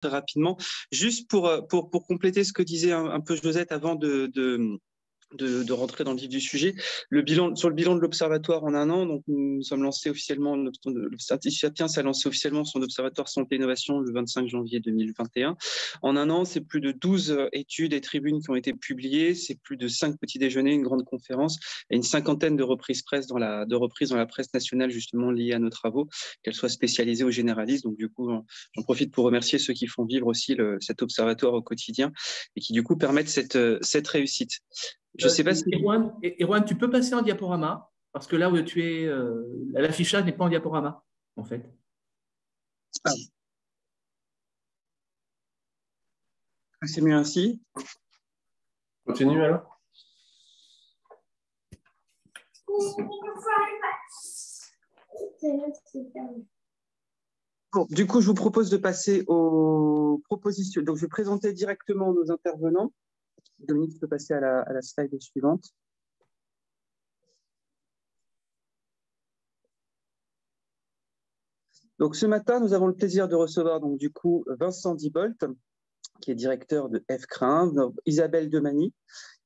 très rapidement. Juste pour compléter ce que disait un peu Josette avant de rentrer dans le vif du sujet. Sur le bilan de l'Observatoire en un an, donc nous sommes lancés officiellement, l'Institut Sapiens a lancé officiellement son Observatoire Santé et Innovation le 25 janvier 2021. En un an, c'est plus de 12 études et tribunes qui ont été publiées, c'est plus de 5 petits déjeuners, une grande conférence et une cinquantaine de reprises dans la presse nationale justement liées à nos travaux, qu'elles soient spécialisées ou généralistes. Donc du coup, j'en profite pour remercier ceux qui font vivre aussi cet observatoire au quotidien et qui du coup permettent cette réussite. Je sais pas si… Erwan, tu peux passer en diaporama, parce que là où tu es, l'affichage n'est pas en diaporama, en fait. Ah. C'est mieux ainsi. Continue alors. Bon, du coup, je vous propose de passer aux propositions. Donc, je vais présenter directement nos intervenants. Dominique, tu peux passer à la slide suivante. Donc, ce matin, nous avons le plaisir de recevoir donc, du coup, Vincent Dibolt, qui est directeur de F-Crin, Isabelle Demany,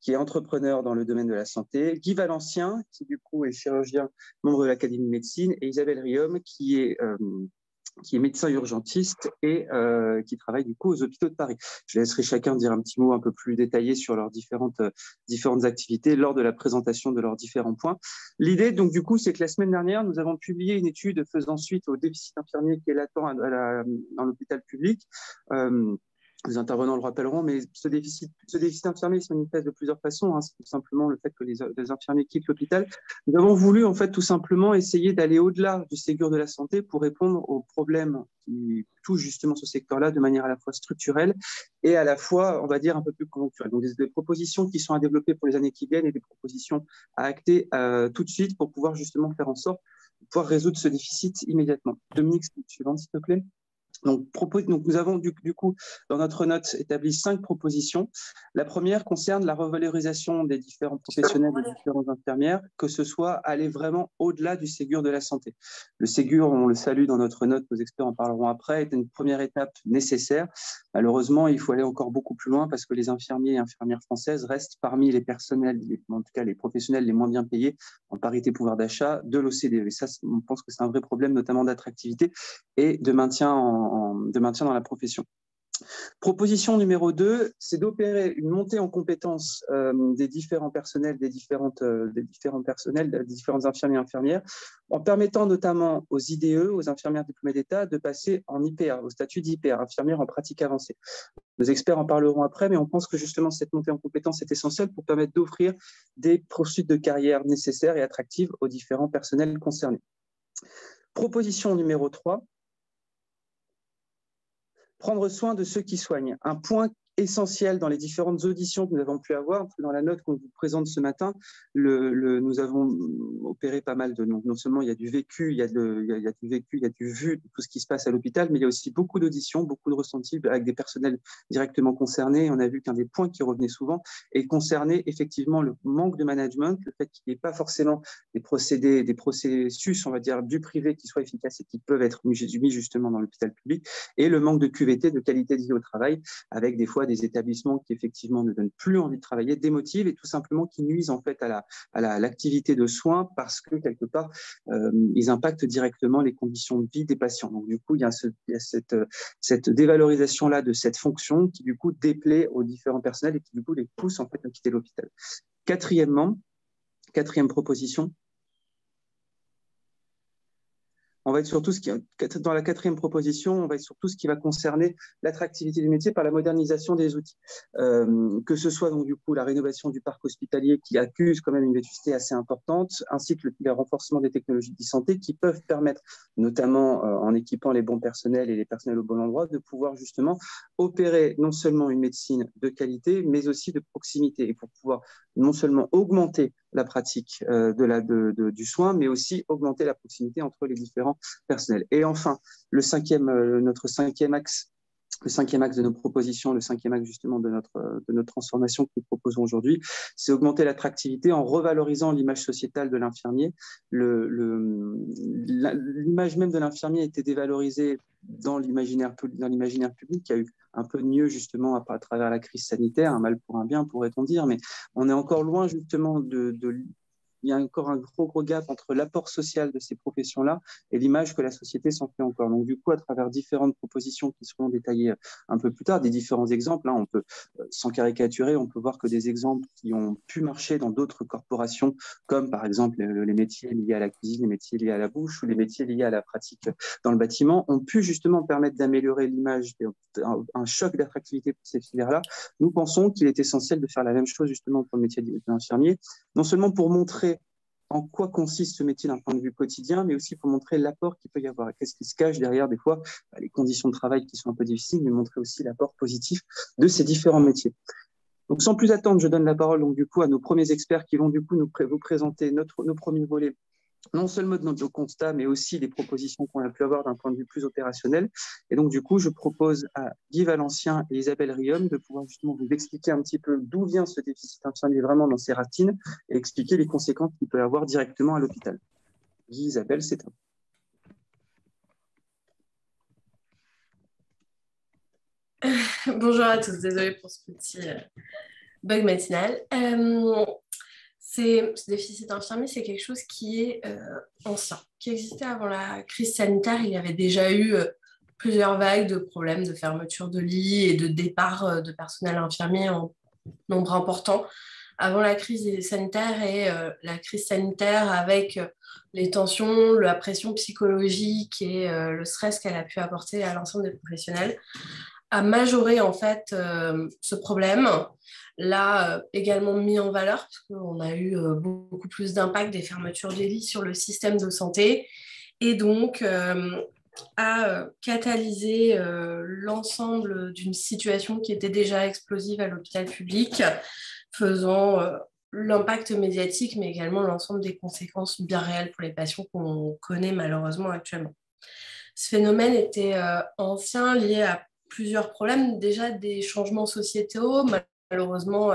qui est entrepreneur dans le domaine de la santé, Guy Valencien, qui du coup est chirurgien, membre de l'Académie de médecine, et Isabelle Riom, qui est médecin urgentiste et qui travaille du coup aux hôpitaux de Paris. Je laisserai chacun dire un petit mot un peu plus détaillé sur leurs différentes activités lors de la présentation de leurs différents points. L'idée, donc, du coup, c'est que la semaine dernière, nous avons publié une étude faisant suite au déficit infirmier qui est latent dans l'hôpital public. Les intervenants le rappelleront, mais ce déficit infirmier se manifeste de plusieurs façons. C'est tout simplement le fait que les infirmiers quittent l'hôpital. Nous avons voulu, en fait, tout simplement essayer d'aller au-delà du Ségur de la santé pour répondre aux problèmes qui touchent justement ce secteur-là de manière à la fois structurelle et à la fois, on va dire, un peu plus conjoncturelle. Donc, des propositions qui sont à développer pour les années qui viennent et des propositions à acter tout de suite pour pouvoir justement faire en sorte de pouvoir résoudre ce déficit immédiatement. Dominique, suivante, s'il te plaît. Donc, nous avons du coup, dans notre note, établi 5 propositions. La première concerne la revalorisation des différents professionnels, des différentes infirmières, que ce soit aller vraiment au-delà du Ségur de la santé. Le Ségur, on le salue dans notre note, nos experts en parleront après, est une première étape nécessaire. Malheureusement, il faut aller encore beaucoup plus loin parce que les infirmiers et infirmières françaises restent parmi les personnels, en tout cas les professionnels les moins bien payés en parité pouvoir d'achat de l'OCDE. Et ça, on pense que c'est un vrai problème, notamment d'attractivité et de maintien dans la profession. Proposition numéro 2, c'est d'opérer une montée en compétences des différents personnels, des différents personnels, des différentes infirmiers et infirmières, en permettant notamment aux IDE, aux infirmières diplômées d'État, de passer en IPA, au statut d'IPA, infirmière en pratique avancée. Nos experts en parleront après, mais on pense que justement cette montée en compétences est essentielle pour permettre d'offrir des poursuites de carrière nécessaires et attractives aux différents personnels concernés. Proposition numéro 3, prendre soin de ceux qui soignent. Un point essentiel dans les différentes auditions que nous avons pu avoir, dans la note qu'on vous présente ce matin, nous avons opéré pas mal de… Non seulement il y a du vécu, il y a du vu, tout ce qui se passe à l'hôpital, mais il y a aussi beaucoup d'auditions, beaucoup de ressentis avec des personnels directement concernés. On a vu qu'un des points qui revenait souvent est concerné effectivement le manque de management, le fait qu'il n'y ait pas forcément des processus, on va dire, du privé qui soient efficaces et qui peuvent être mis justement dans l'hôpital public, et le manque de QVT, de qualité de vie au travail, avec des fois des établissements qui effectivement ne donnent plus envie de travailler, démotivent et tout simplement qui nuisent en fait à l'activité de soins parce que quelque part ils impactent directement les conditions de vie des patients. Donc du coup il y a cette dévalorisation là de cette fonction qui du coup déplaît aux différents personnels et qui du coup les pousse en fait à quitter l'hôpital. Quatrième proposition. On va être sur tout ce qui, dans la quatrième proposition, on va être sur tout ce qui va concerner l'attractivité du métier par la modernisation des outils. Que ce soit donc du coup la rénovation du parc hospitalier qui accuse quand même une vétusté assez importante, ainsi que le renforcement des technologies de santé qui peuvent permettre, notamment en équipant les bons personnels et les personnels au bon endroit, de pouvoir justement opérer non seulement une médecine de qualité, mais aussi de proximité, et pour pouvoir non seulement augmenter la pratique du soin, mais aussi augmenter la proximité entre les différents personnels. Et enfin, notre cinquième axe le cinquième axe de nos propositions, le cinquième axe justement de notre transformation que nous proposons aujourd'hui, c'est augmenter l'attractivité en revalorisant l'image sociétale de l'infirmier. L'image même de l'infirmier a été dévalorisée dans l'imaginaire public. Il y a eu un peu de mieux justement à travers la crise sanitaire, un mal pour un bien pourrait-on dire, mais on est encore loin justement il y a encore un gros gap entre l'apport social de ces professions-là et l'image que la société s'en fait encore. Donc, du coup, à travers différentes propositions qui seront détaillées un peu plus tard, des différents exemples, on peut, sans caricaturer, on peut voir que des exemples qui ont pu marcher dans d'autres corporations, comme par exemple les métiers liés à la cuisine, les métiers liés à la bouche ou les métiers liés à la pratique dans le bâtiment, ont pu justement permettre d'améliorer l'image, un choc d'attractivité pour ces filières-là. Nous pensons qu'il est essentiel de faire la même chose justement pour le métier d'infirmier, non seulement pour montrer en quoi consiste ce métier d'un point de vue quotidien, mais aussi pour montrer l'apport qu'il peut y avoir. Qu'est-ce qui se cache derrière, des fois, les conditions de travail qui sont un peu difficiles, mais montrer aussi l'apport positif de ces différents métiers. Donc, sans plus attendre, je donne la parole donc, du coup, à nos premiers experts qui vont du coup vous présenter nos premiers volets, non seulement de notre constat, mais aussi des propositions qu'on a pu avoir d'un point de vue plus opérationnel. Et donc, du coup, je propose à Guy Valencien et Isabelle Riom de pouvoir justement vous expliquer un petit peu d'où vient ce déficit infirmier vraiment dans ces racines et expliquer les conséquences qu'il peut avoir directement à l'hôpital. Guy, Isabelle, c'est à vous. Bonjour à tous, désolée pour ce petit bug matinal. Ce déficit infirmier, c'est quelque chose qui est ancien, qui existait avant la crise sanitaire. Il y avait déjà eu plusieurs vagues de problèmes de fermeture de lits et de départ de personnel infirmier en nombre important avant la crise sanitaire. Et la crise sanitaire, avec les tensions, la pression psychologique et le stress qu'elle a pu apporter à l'ensemble des professionnels, a majoré en fait ce problème, l'a également mis en valeur parce qu'on a eu beaucoup plus d'impact des fermetures des lits sur le système de santé et donc a catalysé l'ensemble d'une situation qui était déjà explosive à l'hôpital public, faisant l'impact médiatique, mais également l'ensemble des conséquences bien réelles pour les patients qu'on connaît malheureusement actuellement. Ce phénomène était ancien, lié à plusieurs problèmes, déjà des changements sociétaux, malheureusement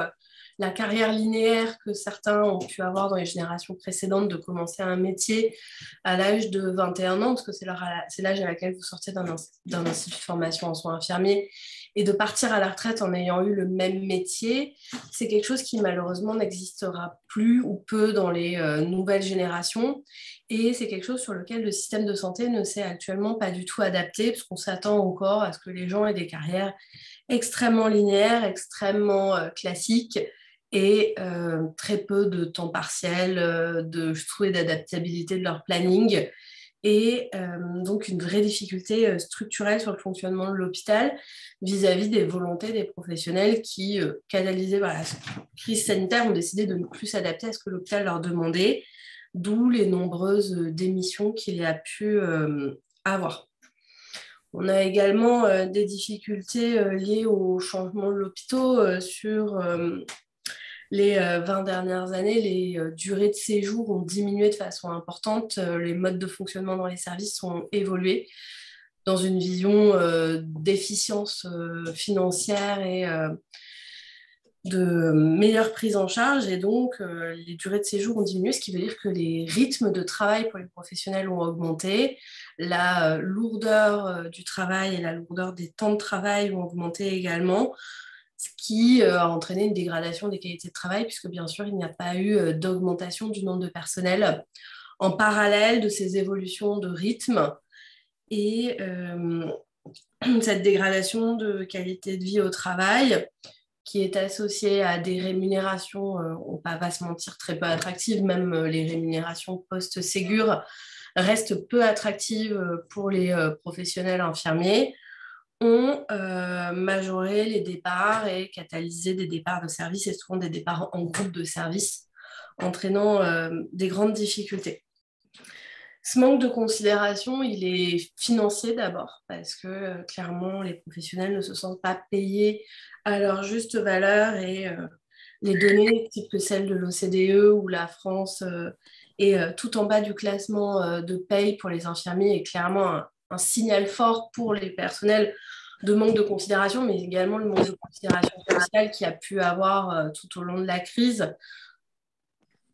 la carrière linéaire que certains ont pu avoir dans les générations précédentes, de commencer un métier à l'âge de 21 ans, parce que c'est l'âge à laquelle vous sortez d'un institut de formation en soins infirmiers, et de partir à la retraite en ayant eu le même métier, c'est quelque chose qui malheureusement n'existera plus ou peu dans les nouvelles générations. Et c'est quelque chose sur lequel le système de santé ne s'est actuellement pas du tout adapté, parce qu'on s'attend encore à ce que les gens aient des carrières extrêmement linéaires, extrêmement classiques, et très peu de temps partiel, de souhait d'adaptabilité de leur planning, et donc une vraie difficulté structurelle sur le fonctionnement de l'hôpital vis-à-vis des volontés des professionnels qui, canalisés par la crise sanitaire, ont décidé de ne plus s'adapter à ce que l'hôpital leur demandait, d'où les nombreuses démissions qu'il a pu avoir. On a également des difficultés liées au changement de l'hôpital sur les 20 dernières années. Les durées de séjour ont diminué de façon importante, les modes de fonctionnement dans les services ont évolué dans une vision d'efficience financière et de meilleure prise en charge, et donc les durées de séjour ont diminué, ce qui veut dire que les rythmes de travail pour les professionnels ont augmenté, la lourdeur du travail et la lourdeur des temps de travail ont augmenté également, ce qui a entraîné une dégradation des qualités de travail, puisque bien sûr il n'y a pas eu d'augmentation du nombre de personnel en parallèle de ces évolutions de rythme. Et cette dégradation de qualité de vie au travail, qui est associée à des rémunérations, on ne va pas se mentir, très peu attractives. Même les rémunérations post-Ségur restent peu attractives pour les professionnels infirmiers, ont majoré les départs et catalysé des départs de service, et souvent des départs en groupe de service, entraînant des grandes difficultés. Ce manque de considération, il est financier d'abord, parce que clairement, les professionnels ne se sentent pas payés à leur juste valeur, et les données, type que celles de l'OCDE, où la France est tout en bas du classement de paye pour les infirmiers, est clairement un signal fort pour les personnels de manque de considération, mais également le manque de considération sociale qu'il y a pu avoir tout au long de la crise.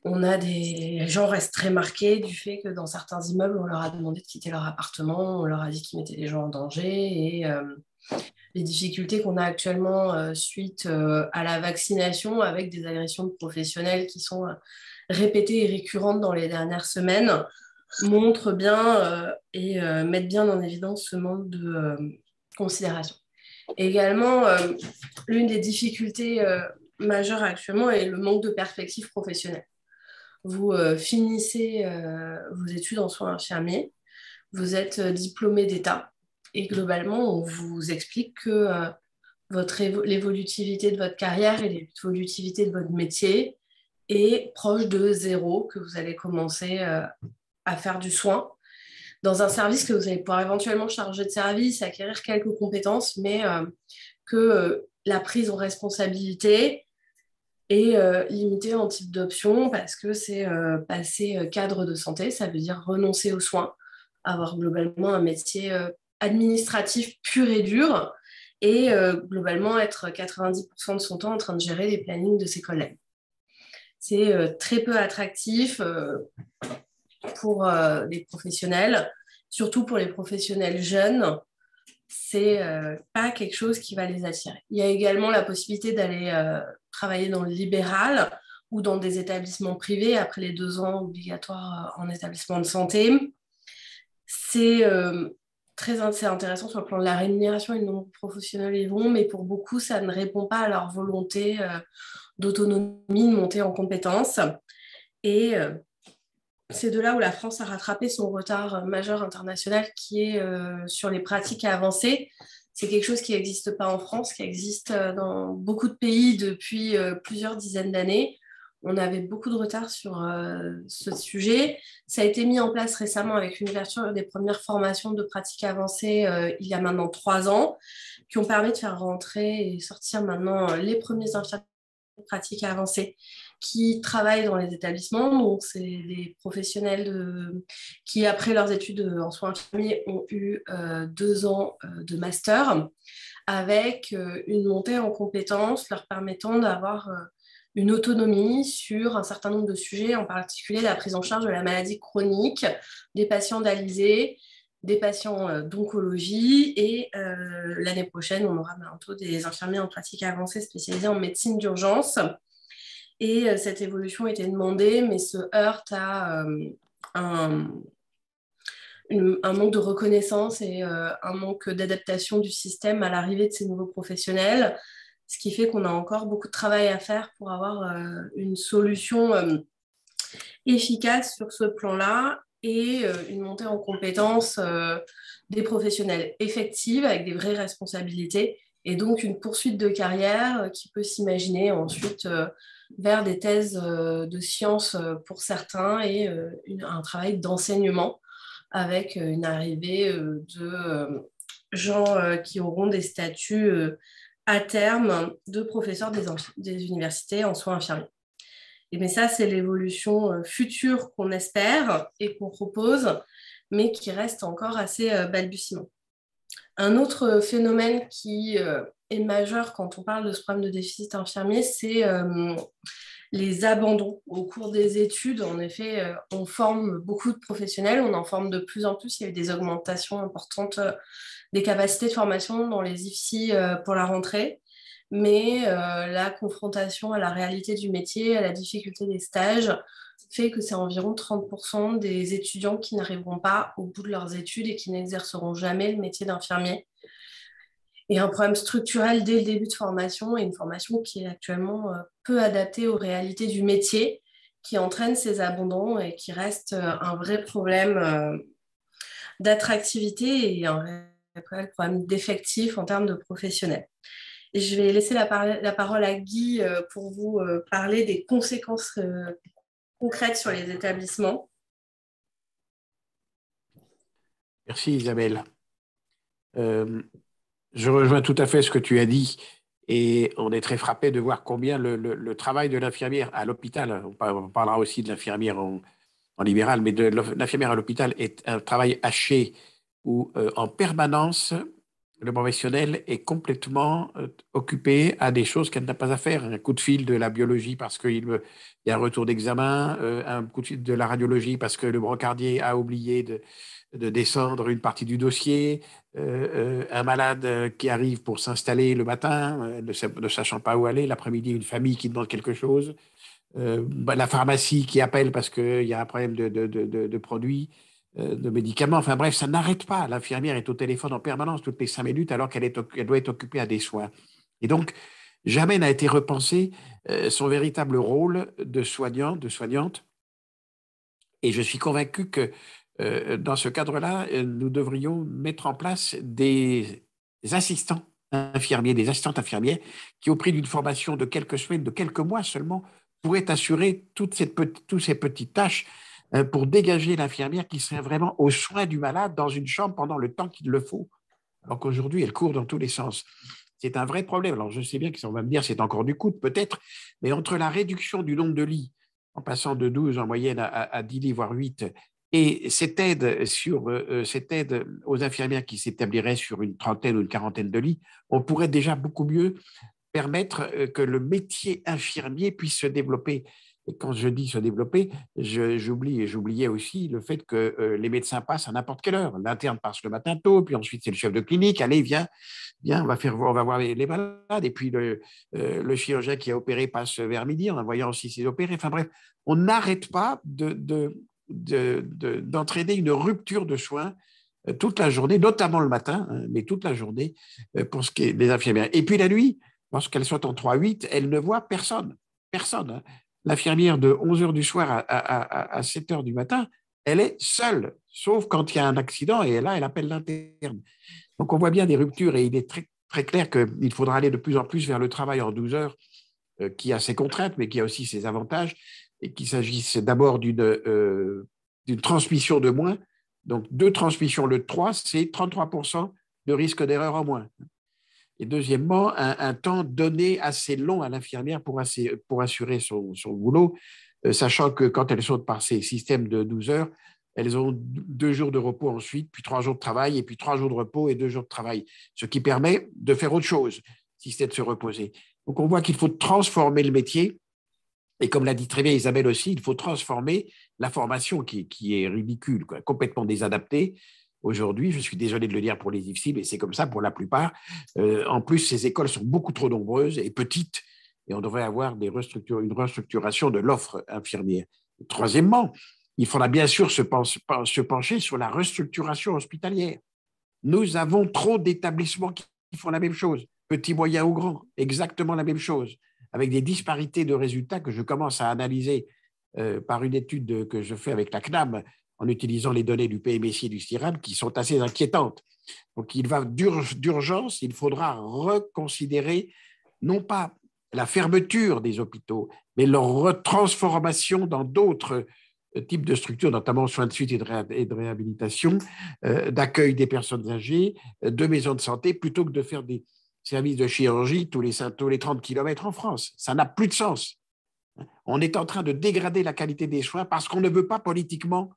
Les gens restent très marqués du fait que dans certains immeubles, on leur a demandé de quitter leur appartement, on leur a dit qu'ils mettaient les gens en danger et les difficultés qu'on a actuellement suite à la vaccination avec des agressions de professionnels qui sont répétées et récurrentes dans les dernières semaines montrent bien et mettent bien en évidence ce manque de considération. Également, l'une des difficultés majeures actuellement est le manque de perspectives professionnelles. Vous finissez vos études en soins infirmiers, vous êtes diplômé d'État et globalement, on vous explique que l'évolutivité de votre carrière et l'évolutivité de votre métier est proche de zéro, que vous allez commencer à faire du soin dans un service que vous allez pouvoir éventuellement charger de service, acquérir quelques compétences, mais que la prise en responsabilité est limitée en type d'option parce que c'est passer cadre de santé, ça veut dire renoncer aux soins, avoir globalement un métier administratif pur et dur et globalement être 90% de son temps en train de gérer les plannings de ses collègues. C'est très peu attractif pour les professionnels, surtout pour les professionnels jeunes. C'est pas quelque chose qui va les attirer. Il y a également la possibilité d'aller travailler dans le libéral ou dans des établissements privés après les 2 ans obligatoires en établissement de santé. C'est très intéressant sur le plan de la rémunération et le nombre de professionnels y vont, mais pour beaucoup, ça ne répond pas à leur volonté d'autonomie, de monter en compétences. Et c'est de là où la France a rattrapé son retard majeur international qui est sur les pratiques avancées. C'est quelque chose qui n'existe pas en France, qui existe dans beaucoup de pays depuis plusieurs dizaines d'années. On avait beaucoup de retard sur ce sujet. Ça a été mis en place récemment avec une ouverture des premières formations de pratiques avancées il y a maintenant 3 ans, qui ont permis de faire rentrer et sortir maintenant les premiers infirmiers de pratiques avancées qui travaillent dans les établissements. Donc, c'est des professionnels qui, après leurs études en soins infirmiers, ont eu 2 ans de master avec une montée en compétences leur permettant d'avoir une autonomie sur un certain nombre de sujets, en particulier la prise en charge de la maladie chronique, des patients dialysés, des patients d'oncologie et l'année prochaine, on aura bientôt des infirmiers en pratique avancée spécialisés en médecine d'urgence. Et cette évolution était demandée, mais se heurte à un manque de reconnaissance et un manque d'adaptation du système à l'arrivée de ces nouveaux professionnels, ce qui fait qu'on a encore beaucoup de travail à faire pour avoir une solution efficace sur ce plan-là et une montée en compétences des professionnels effective avec des vraies responsabilités et donc une poursuite de carrière qui peut s'imaginer ensuite vers des thèses de sciences pour certains et un travail d'enseignement avec une arrivée de gens qui auront des statuts à terme de professeurs des universités en soins infirmiers. Mais ça, c'est l'évolution future qu'on espère et qu'on propose, mais qui reste encore assez balbutiement. Un autre phénomène qui est majeur quand on parle de ce problème de déficit infirmier, c'est les abandons au cours des études. En effet, on forme beaucoup de professionnels, on en forme de plus en plus. Il y a eu des augmentations importantes des capacités de formation dans les IFSI pour la rentrée. Mais la confrontation à la réalité du métier, à la difficulté des stages, fait que c'est environ 30% des étudiants qui n'arriveront pas au bout de leurs études et qui n'exerceront jamais le métier d'infirmier. Et un problème structurel dès le début de formation et une formation qui est actuellement peu adaptée aux réalités du métier, qui entraîne ces abandons et qui reste un vrai problème d'attractivité et un vrai problème d'effectif en termes de professionnels. Et je vais laisser la parole à Guy pour vous parler des conséquences concrètes sur les établissements. Merci Isabelle. Je rejoins tout à fait ce que tu as dit et on est très frappé de voir combien le travail de l'infirmière à l'hôpital, on parlera aussi de l'infirmière en libéral, mais de l'infirmière à l'hôpital est un travail haché où en permanence le professionnel est complètement occupé à des choses qu'elle n'a pas à faire. Un coup de fil de la biologie parce qu'il y a un retour d'examen, un coup de fil de la radiologie parce que le brancardier a oublié de descendre une partie du dossier, un malade qui arrive pour s'installer le matin, ne sachant pas où aller, l'après-midi, une famille qui demande quelque chose, la pharmacie qui appelle parce qu'il y a un problème de produits, de médicaments. Enfin bref, ça n'arrête pas. L'infirmière est au téléphone en permanence toutes les 5 minutes alors qu'elle doit être occupée à des soins. Et donc, jamais n'a été repensé son véritable rôle de soignant, de soignante. Et je suis convaincu que dans ce cadre-là, nous devrions mettre en place des assistants infirmiers, des assistantes infirmières qui, au prix d'une formation de quelques semaines, de quelques mois seulement, pourraient assurer toutes ces petites tâches pour dégager l'infirmière qui serait vraiment aux soins du malade dans une chambre pendant le temps qu'il le faut. Alors qu'aujourd'hui, elle court dans tous les sens. C'est un vrai problème. Alors, je sais bien qu'on va me dire c'est encore du coût, peut-être, mais entre la réduction du nombre de lits, en passant de 12 en moyenne à 10 lits, voire 8, et cette aide aux infirmières qui s'établirait sur une trentaine ou une quarantaine de lits, on pourrait déjà beaucoup mieux permettre que le métier infirmier puisse se développer. Et quand je dis se développer, j'oubliais aussi le fait que les médecins passent à n'importe quelle heure. L'interne passe le matin tôt, puis ensuite c'est le chef de clinique. Allez, viens, on va voir les malades. Et puis le chirurgien qui a opéré passe vers midi en voyant aussi ses opérés. Enfin bref, on n'arrête pas d'entraîner une rupture de soins toute la journée, notamment le matin, mais toute la journée pour ce qui est des infirmières. Et puis la nuit, lorsqu'elles sont en 3-8, elles ne voient personne. Personne. L'infirmière de 11h du soir à 7h du matin, elle est seule, sauf quand il y a un accident, et là, elle appelle l'interne. Donc, on voit bien des ruptures, et il est très, très clair qu'il faudra aller de plus en plus vers le travail en 12 heures, qui a ses contraintes, mais qui a aussi ses avantages, et qu'il s'agisse d'abord d'une transmission de moins. Donc, 2 transmissions le 3, c'est 33% de risque d'erreur en moins. Et deuxièmement, un temps donné assez long à l'infirmière pour assurer son boulot, sachant que quand elles sautent par ces systèmes de 12 heures, elles ont 2 jours de repos ensuite, puis 3 jours de travail, et puis 3 jours de repos et 2 jours de travail, ce qui permet de faire autre chose, si c'est de se reposer. Donc, on voit qu'il faut transformer le métier, et comme l'a dit très bien Isabelle aussi, il faut transformer la formation qui est ridicule, quoi, complètement désadaptée. Aujourd'hui, je suis désolé de le dire pour les IFSI, mais c'est comme ça pour la plupart. En plus, ces écoles sont beaucoup trop nombreuses et petites, et on devrait avoir une restructuration de l'offre infirmière. Troisièmement, il faudra bien sûr se pencher sur la restructuration hospitalière. Nous avons trop d'établissements qui font la même chose, petits, moyens ou grands, exactement la même chose, avec des disparités de résultats que je commence à analyser par une étude que je fais avec la CNAM, en utilisant les données du PMSI et du STIRAM, qui sont assez inquiétantes. Donc, il va d'urgence, il faudra reconsidérer non pas la fermeture des hôpitaux, mais leur retransformation dans d'autres types de structures, notamment soins de suite et de réhabilitation, d'accueil des personnes âgées, de maisons de santé, plutôt que de faire des services de chirurgie tous les 30 km en France. Ça n'a plus de sens. On est en train de dégrader la qualité des soins parce qu'on ne veut pas politiquement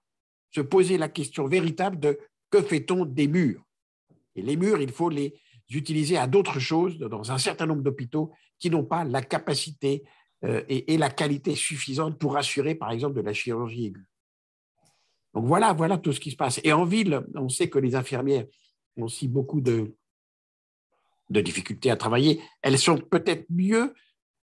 se poser la question véritable de que fait-on des murs. Et les murs, il faut les utiliser à d'autres choses dans un certain nombre d'hôpitaux qui n'ont pas la capacité et la qualité suffisante pour assurer, par exemple, de la chirurgie aiguë. Donc voilà tout ce qui se passe. Et en ville, on sait que les infirmières ont aussi beaucoup de difficultés à travailler. Elles sont peut-être mieux,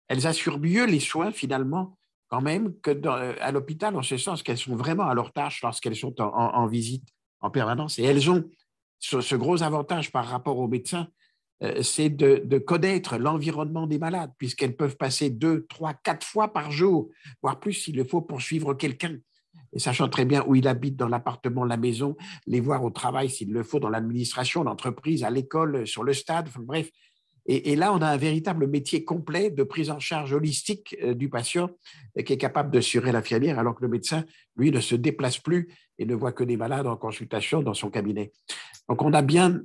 elles assurent mieux les soins finalement quand même qu'à l'hôpital, en ce sens qu'elles sont vraiment à leur tâche lorsqu'elles sont en visite en permanence. Et elles ont ce gros avantage par rapport aux médecins, c'est de connaître l'environnement des malades, puisqu'elles peuvent passer 2, 3, 4 fois par jour, voire plus s'il le faut, pour suivre quelqu'un. Et sachant très bien où il habite, dans l'appartement, la maison, les voir au travail s'il le faut, dans l'administration, l'entreprise, à l'école, sur le stade, enfin, bref. Et là, on a un véritable métier complet de prise en charge holistique du patient qui est capable d'assurer l'infirmière, alors que le médecin, lui, ne se déplace plus et ne voit que des malades en consultation dans son cabinet. Donc, on a bien,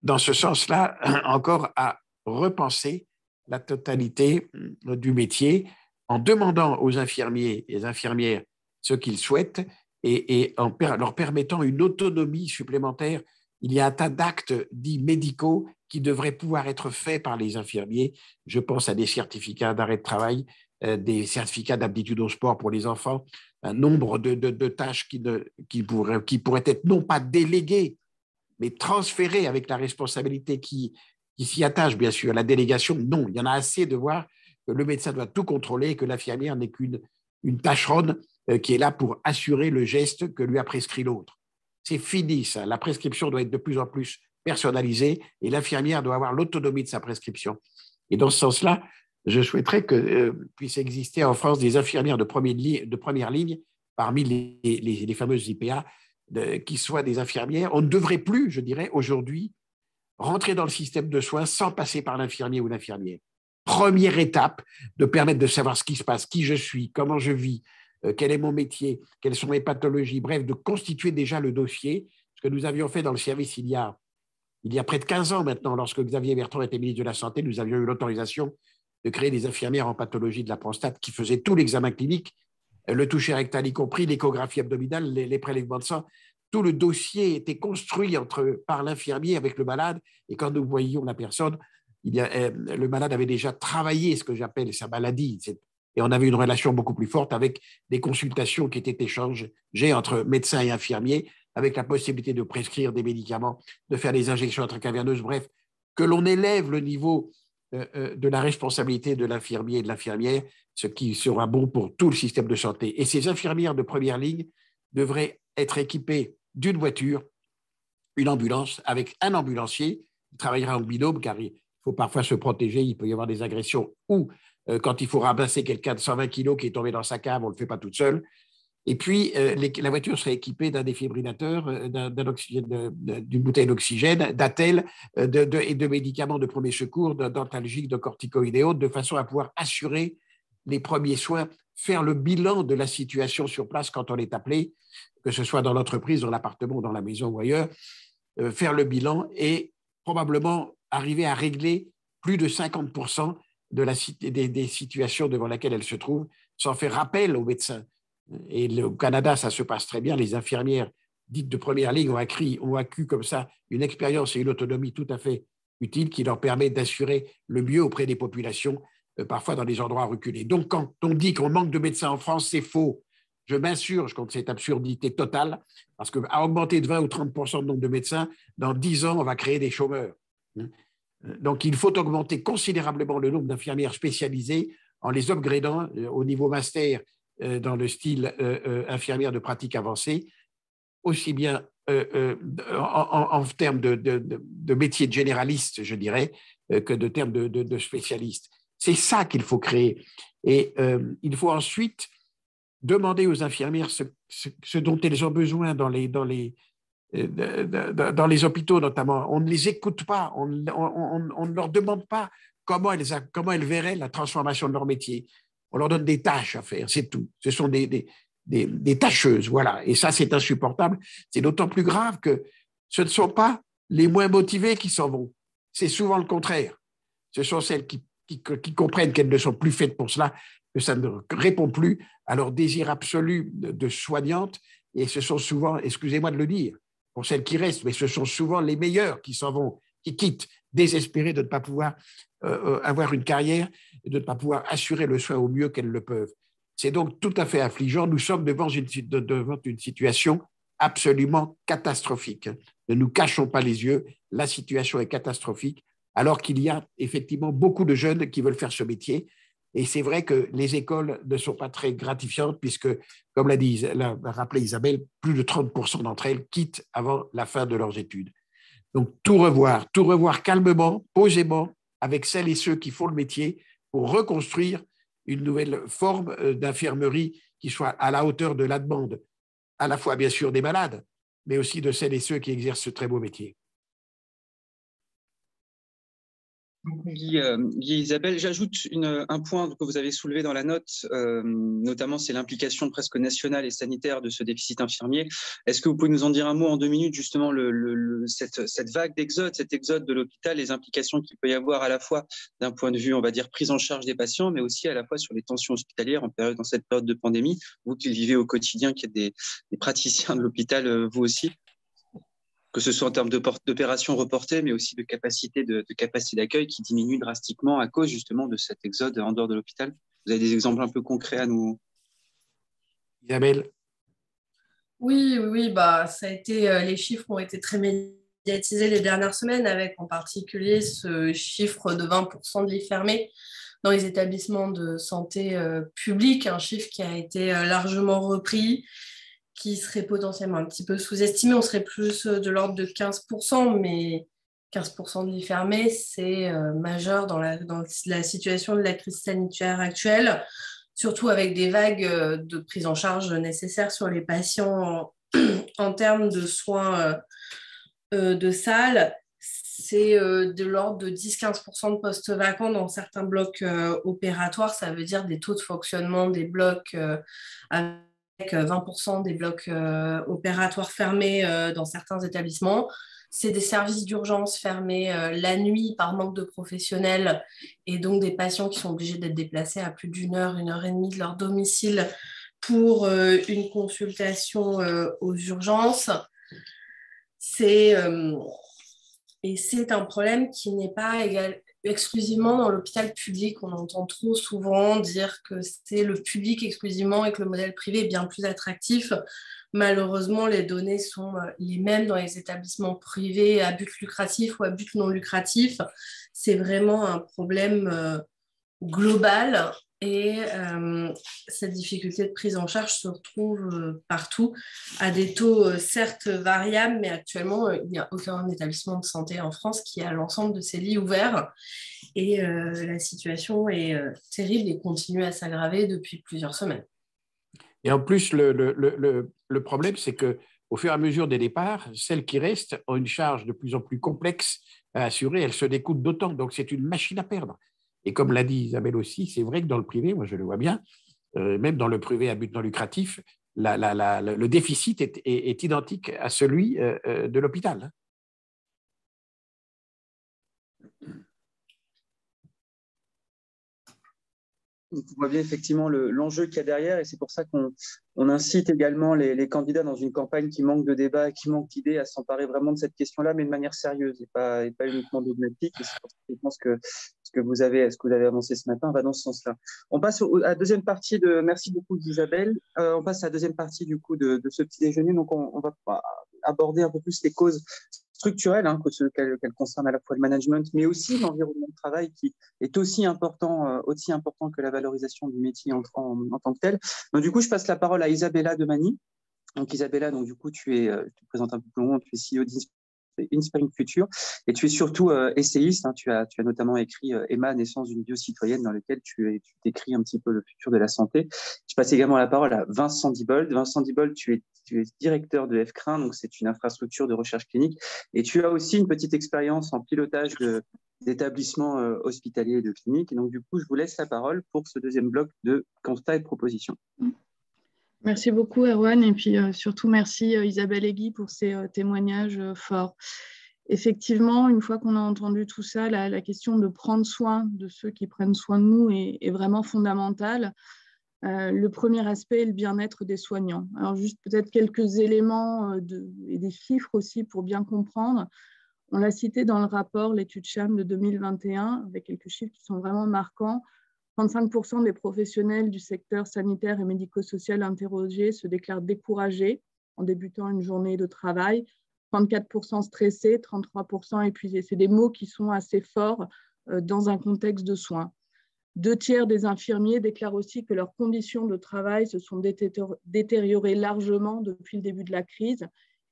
dans ce sens-là, encore à repenser la totalité du métier en demandant aux infirmiers et infirmières ce qu'ils souhaitent et en leur permettant une autonomie supplémentaire il y a un tas d'actes dits médicaux qui devraient pouvoir être faits par les infirmiers. Je pense à des certificats d'arrêt de travail, des certificats d'aptitude au sport pour les enfants, un nombre de tâches qui pourraient être non pas déléguées, mais transférées avec la responsabilité qui s'y attache, bien sûr. La délégation, non. Il y en a assez de voir que le médecin doit tout contrôler et que l'infirmière n'est qu'une tâcheronne qui est là pour assurer le geste que lui a prescrit l'autre. C'est fini, ça. La prescription doit être de plus en plus personnalisée et l'infirmière doit avoir l'autonomie de sa prescription. Et dans ce sens-là, je souhaiterais que puisse exister en France des infirmières de première ligne parmi les fameuses IPA, qui soient des infirmières. On ne devrait plus, je dirais, aujourd'hui, rentrer dans le système de soins sans passer par l'infirmier ou l'infirmière. Première étape, de permettre de savoir ce qui se passe, qui je suis, comment je vis, quel est mon métier, quelles sont mes pathologies, bref, de constituer déjà le dossier, ce que nous avions fait dans le service il y a près de 15 ans maintenant, lorsque Xavier Bertrand était ministre de la Santé, nous avions eu l'autorisation de créer des infirmières en pathologie de la prostate qui faisaient tout l'examen clinique, le toucher rectal y compris, l'échographie abdominale, les prélèvements de sang. Tout le dossier était construit par l'infirmier avec le malade, et quand nous voyions la personne, le malade avait déjà travaillé ce que j'appelle sa maladie, et on avait une relation beaucoup plus forte avec des consultations qui étaient échangées entre médecins et infirmiers, avec la possibilité de prescrire des médicaments, de faire des injections intracaverneuses, bref, que l'on élève le niveau de la responsabilité de l'infirmier et de l'infirmière, ce qui sera bon pour tout le système de santé. Et ces infirmières de première ligne devraient être équipées d'une voiture, une ambulance, avec un ambulancier qui travaillera en binôme, car il faut parfois se protéger, il peut y avoir des agressions, ou quand il faut ramasser quelqu'un de 120 kilos qui est tombé dans sa cave, on ne le fait pas toute seule. Et puis, la voiture serait équipée d'un défibrillateur, d'une bouteille d'oxygène, d'attelle et de médicaments de premier secours, d'antalgiques, de corticoïdes et autres, de façon à pouvoir assurer les premiers soins, faire le bilan de la situation sur place quand on est appelé, que ce soit dans l'entreprise, dans l'appartement, dans la maison ou ailleurs, faire le bilan et probablement arriver à régler plus de 50% des situations devant lesquelles elles se trouvent, sans faire appel aux médecins. Et au Canada, ça se passe très bien. Les infirmières dites de première ligne ont acquis comme ça une expérience et une autonomie tout à fait utile qui leur permet d'assurer le mieux auprès des populations, parfois dans des endroits reculés. Donc, quand on dit qu'on manque de médecins en France, c'est faux. Je m'insurge contre cette absurdité totale, parce qu'à augmenter de 20 ou 30% le nombre de médecins, dans 10 ans, on va créer des chômeurs. Donc, il faut augmenter considérablement le nombre d'infirmières spécialisées en les upgradant au niveau master dans le style infirmière de pratique avancée, aussi bien en termes de métier de généraliste, je dirais, que de termes de spécialiste. C'est ça qu'il faut créer. Et il faut ensuite demander aux infirmières ce dont elles ont besoin dans les hôpitaux notamment. On ne les écoute pas, on ne leur demande pas comment elles verraient la transformation de leur métier. On leur donne des tâches à faire, c'est tout. Ce sont des tâcheuses, voilà. Et ça, c'est insupportable. C'est d'autant plus grave que ce ne sont pas les moins motivés qui s'en vont. C'est souvent le contraire. Ce sont celles qui comprennent qu'elles ne sont plus faites pour cela, que ça ne répond plus à leur désir absolu de soignante. Et ce sont souvent, excusez-moi de le dire, pour celles qui restent, mais ce sont souvent les meilleures qui s'en vont, qui quittent, désespérées de ne pas pouvoir avoir une carrière et de ne pas pouvoir assurer le soin au mieux qu'elles le peuvent. C'est donc tout à fait affligeant. Nous sommes devant une situation absolument catastrophique. Ne nous cachons pas les yeux, la situation est catastrophique, alors qu'il y a effectivement beaucoup de jeunes qui veulent faire ce métier. Et c'est vrai que les écoles ne sont pas très gratifiantes puisque, comme l'a rappelé Isabelle, plus de 30% d'entre elles quittent avant la fin de leurs études. Donc, tout revoir calmement, posément, avec celles et ceux qui font le métier pour reconstruire une nouvelle forme d'infirmerie qui soit à la hauteur de la demande, à la fois bien sûr des malades, mais aussi de celles et ceux qui exercent ce très beau métier. Guy, Isabelle, j'ajoute un point que vous avez soulevé dans la note, notamment c'est l'implication presque nationale et sanitaire de ce déficit infirmier. Est-ce que vous pouvez nous en dire un mot en 2 minutes, justement, cette vague d'exode, cet exode de l'hôpital, les implications qu'il peut y avoir à la fois d'un point de vue, on va dire, prise en charge des patients, mais aussi à la fois sur les tensions hospitalières dans cette période de pandémie, vous qui le vivez au quotidien, qui êtes des praticiens de l'hôpital, vous aussi. que ce soit en termes d'opérations reportées, mais aussi de capacité d'accueil qui diminue drastiquement à cause justement de cet exode en dehors de l'hôpital. Vous avez des exemples un peu concrets à nous? Isabelle? Oui, bah, ça a été, les chiffres ont été très médiatisés les dernières semaines, avec en particulier ce chiffre de 20% de lits fermés dans les établissements de santé publics, un chiffre qui a été largement repris, qui serait potentiellement un petit peu sous-estimé. On serait plus de l'ordre de 15%, mais 15% de lits fermés, c'est majeur dans la situation de la crise sanitaire actuelle, surtout avec des vagues de prise en charge nécessaires sur les patients en termes de soins de salles. C'est de l'ordre de 10-15% de postes vacants dans certains blocs opératoires. Ça veut dire des taux de fonctionnement des blocs avec 20% des blocs opératoires fermés dans certains établissements. C'est des services d'urgence fermés la nuit par manque de professionnels et donc des patients qui sont obligés d'être déplacés à plus d'1 heure, 1 heure et demie de leur domicile pour une consultation aux urgences. Et c'est un problème qui n'est pas exclusivement dans l'hôpital public. On entend trop souvent dire que c'est le public exclusivement et que le modèle privé est bien plus attractif. Malheureusement, les données sont les mêmes dans les établissements privés à but lucratif ou à but non lucratif. C'est vraiment un problème global et cette difficulté de prise en charge se retrouve partout à des taux certes variables, mais actuellement, il n'y a aucun établissement de santé en France qui a l'ensemble de ses lits ouverts et la situation est terrible et continue à s'aggraver depuis plusieurs semaines. Et en plus, le problème, c'est qu'au fur et à mesure des départs, celles qui restent ont une charge de plus en plus complexe à assurer. Elles se découpent d'autant. Donc, c'est une machine à perdre. Et comme l'a dit Isabelle aussi, c'est vrai que dans le privé, moi je le vois bien, même dans le privé à but non lucratif, le déficit est identique à celui de l'hôpital. On voit bien effectivement l'enjeu qu'il y a derrière et c'est pour ça qu'on incite également les candidats dans une campagne qui manque de débat, qui manque d'idées à s'emparer vraiment de cette question-là, mais de manière sérieuse et pas uniquement dogmatique. Et c'est pour ça que je pense que ce que vous avez avancé ce matin va dans ce sens-là. On passe à la deuxième partie merci beaucoup Isabelle. On passe à la deuxième partie du coup de ce petit déjeuner. Donc on va aborder un peu plus les causes structurelles, qu'elles concernent à la fois le management, mais aussi l'environnement de travail qui est aussi important que la valorisation du métier en tant que tel. Donc, du coup, je passe la parole à Isabella Demani. Donc, Isabella, donc, du coup, je te présente un peu plus long, tu es CEO d'Inspiring Future et tu es surtout essayiste. Hein, tu as notamment écrit Emma, naissance d'une bio-citoyenne, dans lequel tu décris un petit peu le futur de la santé. Je passe également la parole à Vincent Diebold. Vincent Diebold, tu es directeur de FCRIN, donc c'est une infrastructure de recherche clinique, et tu as aussi une petite expérience en pilotage d'établissements hospitaliers et de cliniques. Et donc, du coup, je vous laisse la parole pour ce deuxième bloc de constats et de propositions. Merci beaucoup, Erwan, et puis surtout merci Isabelle et Guy pour ces témoignages forts. Effectivement, une fois qu'on a entendu tout ça, la question de prendre soin de ceux qui prennent soin de nous est vraiment fondamentale. Le premier aspect est le bien-être des soignants. Alors juste peut-être quelques éléments et des chiffres aussi pour bien comprendre. On l'a cité dans le rapport, l'étude CHAM de 2021, avec quelques chiffres qui sont vraiment marquants. 35% des professionnels du secteur sanitaire et médico-social interrogés se déclarent découragés en débutant une journée de travail, 34% stressés, 33% épuisés. C'est des mots qui sont assez forts dans un contexte de soins. 2/3 des infirmiers déclarent aussi que leurs conditions de travail se sont détériorées largement depuis le début de la crise.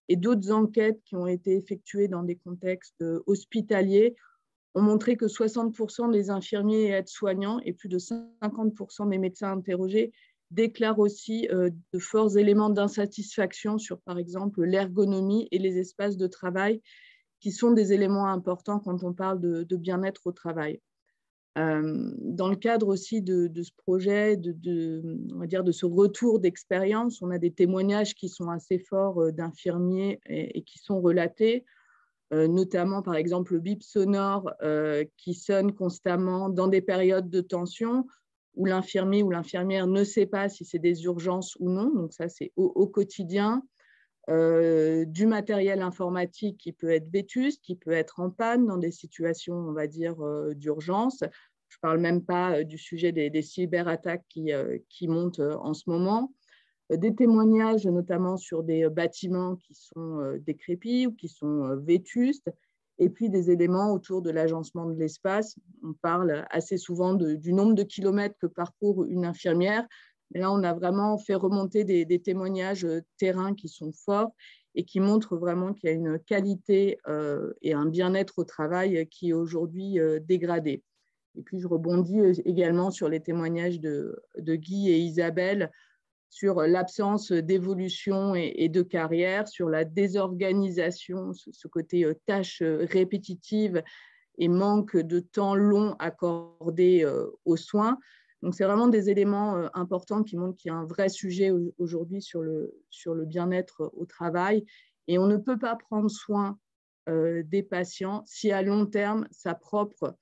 Et d'autres enquêtes qui ont été effectuées dans des contextes hospitaliers ont montré que 60% des infirmiers et aides-soignants et plus de 50% des médecins interrogés déclarent aussi de forts éléments d'insatisfaction sur, par exemple, l'ergonomie et les espaces de travail, qui sont des éléments importants quand on parle de bien-être au travail. Dans le cadre aussi de ce projet, on va dire de ce retour d'expérience, on a des témoignages qui sont assez forts d'infirmiers et qui sont relatés, notamment par exemple le bip sonore qui sonne constamment dans des périodes de tension où l'infirmier ou l'infirmière ne sait pas si c'est des urgences ou non, donc ça c'est au quotidien. du matériel informatique qui peut être vétuste, qui peut être en panne dans des situations, on va dire, d'urgence. Je ne parle même pas du sujet des cyberattaques qui montent en ce moment. Des témoignages notamment sur des bâtiments qui sont décrépits ou qui sont vétustes, et puis des éléments autour de l'agencement de l'espace. On parle assez souvent du nombre de kilomètres que parcourt une infirmière. Et là, on a vraiment fait remonter des témoignages terrain qui sont forts et qui montrent vraiment qu'il y a une qualité et un bien-être au travail qui est aujourd'hui dégradé. Et puis, je rebondis également sur les témoignages de Guy et Isabelle sur l'absence d'évolution et de carrière, sur la désorganisation, ce côté tâches répétitives et manque de temps long accordé aux soins. Donc, c'est vraiment des éléments importants qui montrent qu'il y a un vrai sujet aujourd'hui sur le bien-être au travail. Et on ne peut pas prendre soin des patients si à long terme, sa propre,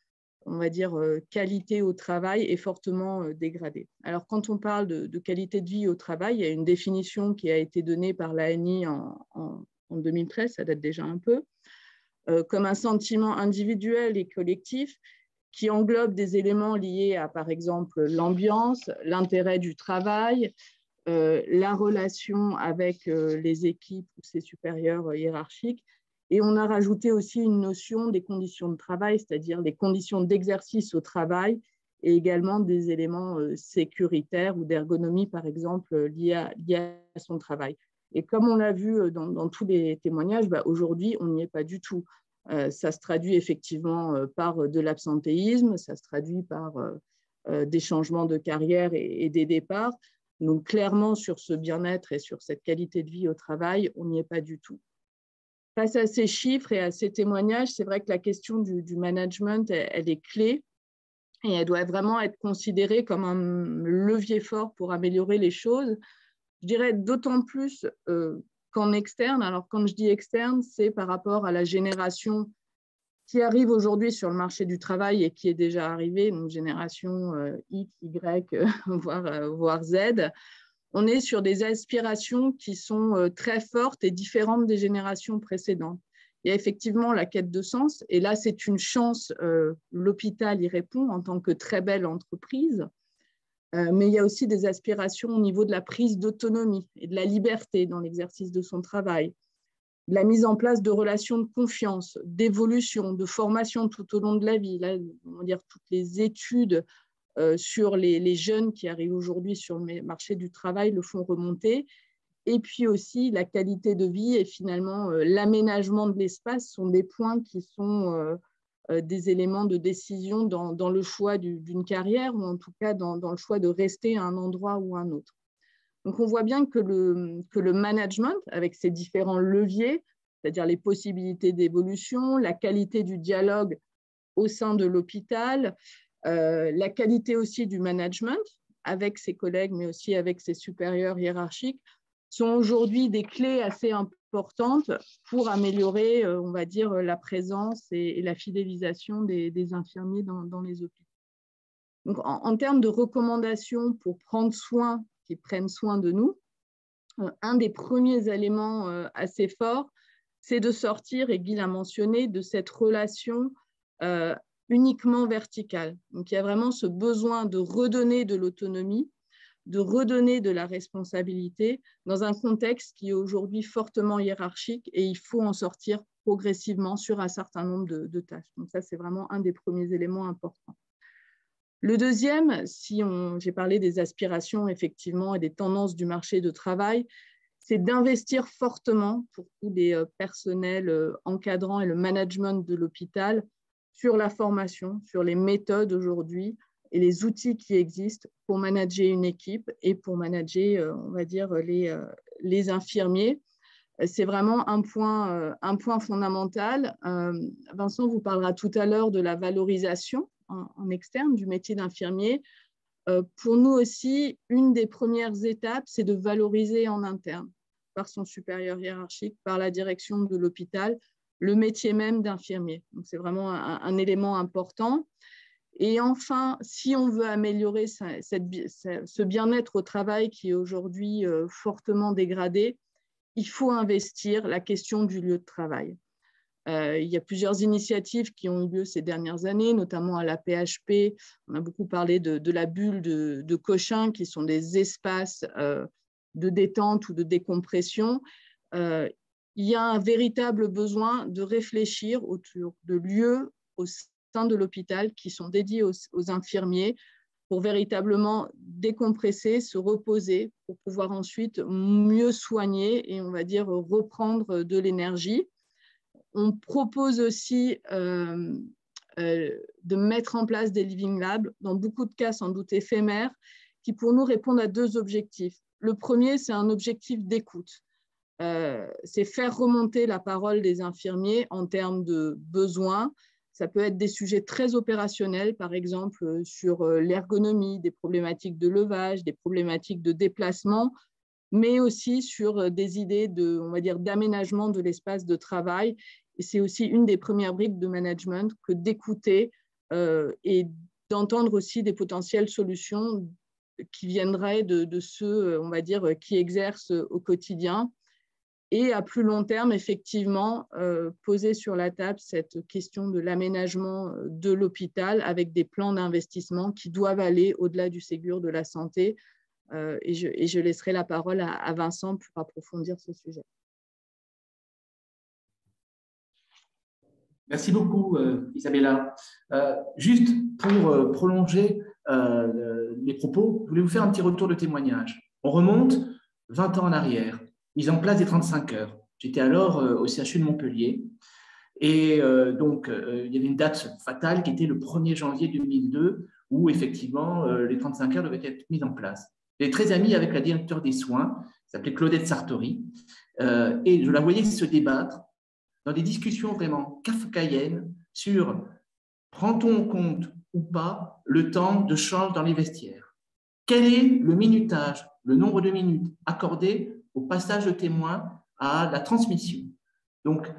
on va dire, qualité au travail est fortement dégradée. Alors, quand on parle de qualité de vie au travail, il y a une définition qui a été donnée par l'ANI en 2013, ça date déjà un peu, comme un sentiment individuel et collectif qui englobe des éléments liés à, par exemple, l'ambiance, l'intérêt du travail, la relation avec les équipes ou ses supérieurs hiérarchiques. Et on a rajouté aussi une notion des conditions de travail, c'est-à-dire les conditions d'exercice au travail et également des éléments sécuritaires ou d'ergonomie, par exemple, liés à son travail. Et comme on l'a vu dans tous les témoignages, aujourd'hui, on n'y est pas du tout. Ça se traduit effectivement par de l'absentéisme, ça se traduit par des changements de carrière et des départs. Donc, clairement, sur ce bien-être et sur cette qualité de vie au travail, on n'y est pas du tout. Face à ces chiffres et à ces témoignages, c'est vrai que la question du management, elle est clé et elle doit vraiment être considérée comme un levier fort pour améliorer les choses. Je dirais d'autant plus qu'en externe. Alors, quand je dis externe, c'est par rapport à la génération qui arrive aujourd'hui sur le marché du travail et qui est déjà arrivée, donc génération X, Y, voire Z. On est sur des aspirations qui sont très fortes et différentes des générations précédentes. Il y a effectivement la quête de sens, et là, c'est une chance, l'hôpital y répond en tant que très belle entreprise, mais il y a aussi des aspirations au niveau de la prise d'autonomie et de la liberté dans l'exercice de son travail, de la mise en place de relations de confiance, d'évolution, de formation tout au long de la vie. Là, on va dire toutes les études sur les jeunes qui arrivent aujourd'hui sur le marché du travail le font remonter. Et puis aussi, la qualité de vie et finalement l'aménagement de l'espace sont des points qui sont des éléments de décision dans le choix d'une carrière ou en tout cas dans le choix de rester à un endroit ou un autre. Donc, on voit bien que le management, avec ses différents leviers, c'est-à-dire les possibilités d'évolution, la qualité du dialogue au sein de l'hôpital, la qualité aussi du management avec ses collègues, mais aussi avec ses supérieurs hiérarchiques, sont aujourd'hui des clés assez importantes pour améliorer, on va dire, la présence et la fidélisation des infirmiers dans les hôpitaux. Donc, en termes de recommandations pour prendre soin, qu'ils prennent soin de nous, un des premiers éléments assez forts, c'est de sortir, et Guy l'a mentionné, de cette relation uniquement verticale. Donc, il y a vraiment ce besoin de redonner de l'autonomie, de redonner de la responsabilité dans un contexte qui est aujourd'hui fortement hiérarchique et il faut en sortir progressivement sur un certain nombre de tâches. Donc, ça, c'est vraiment un des premiers éléments importants. Le deuxième, j'ai parlé des aspirations effectivement et des tendances du marché de travail, c'est d'investir fortement pour tous les personnels encadrants et le management de l'hôpital sur la formation, sur les méthodes aujourd'hui et les outils qui existent pour manager une équipe et pour manager, on va dire, les infirmiers. C'est vraiment un point fondamental. Vincent vous parlera tout à l'heure de la valorisation en externe du métier d'infirmier. Pour nous aussi, une des premières étapes, c'est de valoriser en interne, par son supérieur hiérarchique, par la direction de l'hôpital, le métier même d'infirmier. Donc, c'est vraiment un élément important. Et enfin, si on veut améliorer ce bien-être au travail qui est aujourd'hui fortement dégradé, il faut investir la question du lieu de travail. Il y a plusieurs initiatives qui ont eu lieu ces dernières années, notamment à la PHP. On a beaucoup parlé de la bulle de Cochin, qui sont des espaces de détente ou de décompression. Il y a un véritable besoin de réfléchir autour de lieux au sein de l'hôpital qui sont dédiés aux infirmiers pour véritablement décompresser, se reposer, pour pouvoir ensuite mieux soigner et, on va dire, reprendre de l'énergie. On propose aussi de mettre en place des Living Labs, dans beaucoup de cas sans doute éphémères, qui pour nous répondent à 2 objectifs. Le premier, c'est un objectif d'écoute. C'est faire remonter la parole des infirmiers en termes de besoins. Ça peut être des sujets très opérationnels, par exemple sur l'ergonomie, des problématiques de levage, des problématiques de déplacement, mais aussi sur des idées on va dire, d'aménagement de l'espace de travail. Et c'est aussi une des premières briques de management que d'écouter et d'entendre aussi des potentielles solutions qui viendraient de ceux, on va dire, qui exercent au quotidien. Et à plus long terme, effectivement, poser sur la table cette question de l'aménagement de l'hôpital avec des plans d'investissement qui doivent aller au-delà du Ségur de la santé. Et je laisserai la parole à Vincent pour approfondir ce sujet. Merci beaucoup, Isabella. Juste pour prolonger les propos, je voulais vous faire un petit retour de témoignage. On remonte 20 ans en arrière. Mise en place des 35 heures. J'étais alors au CHU de Montpellier et donc il y avait une date fatale qui était le 1er janvier 2002 où effectivement les 35 heures devaient être mises en place. J'étais très ami avec la directeure des soins, qui s'appelait Claudette Sartori, et je la voyais se débattre dans des discussions vraiment kafkaïennes sur prend-on en compte ou pas le temps de change dans les vestiaires? Quel est le minutage, le nombre de minutes accordé au passage de témoin à la transmission? Donc,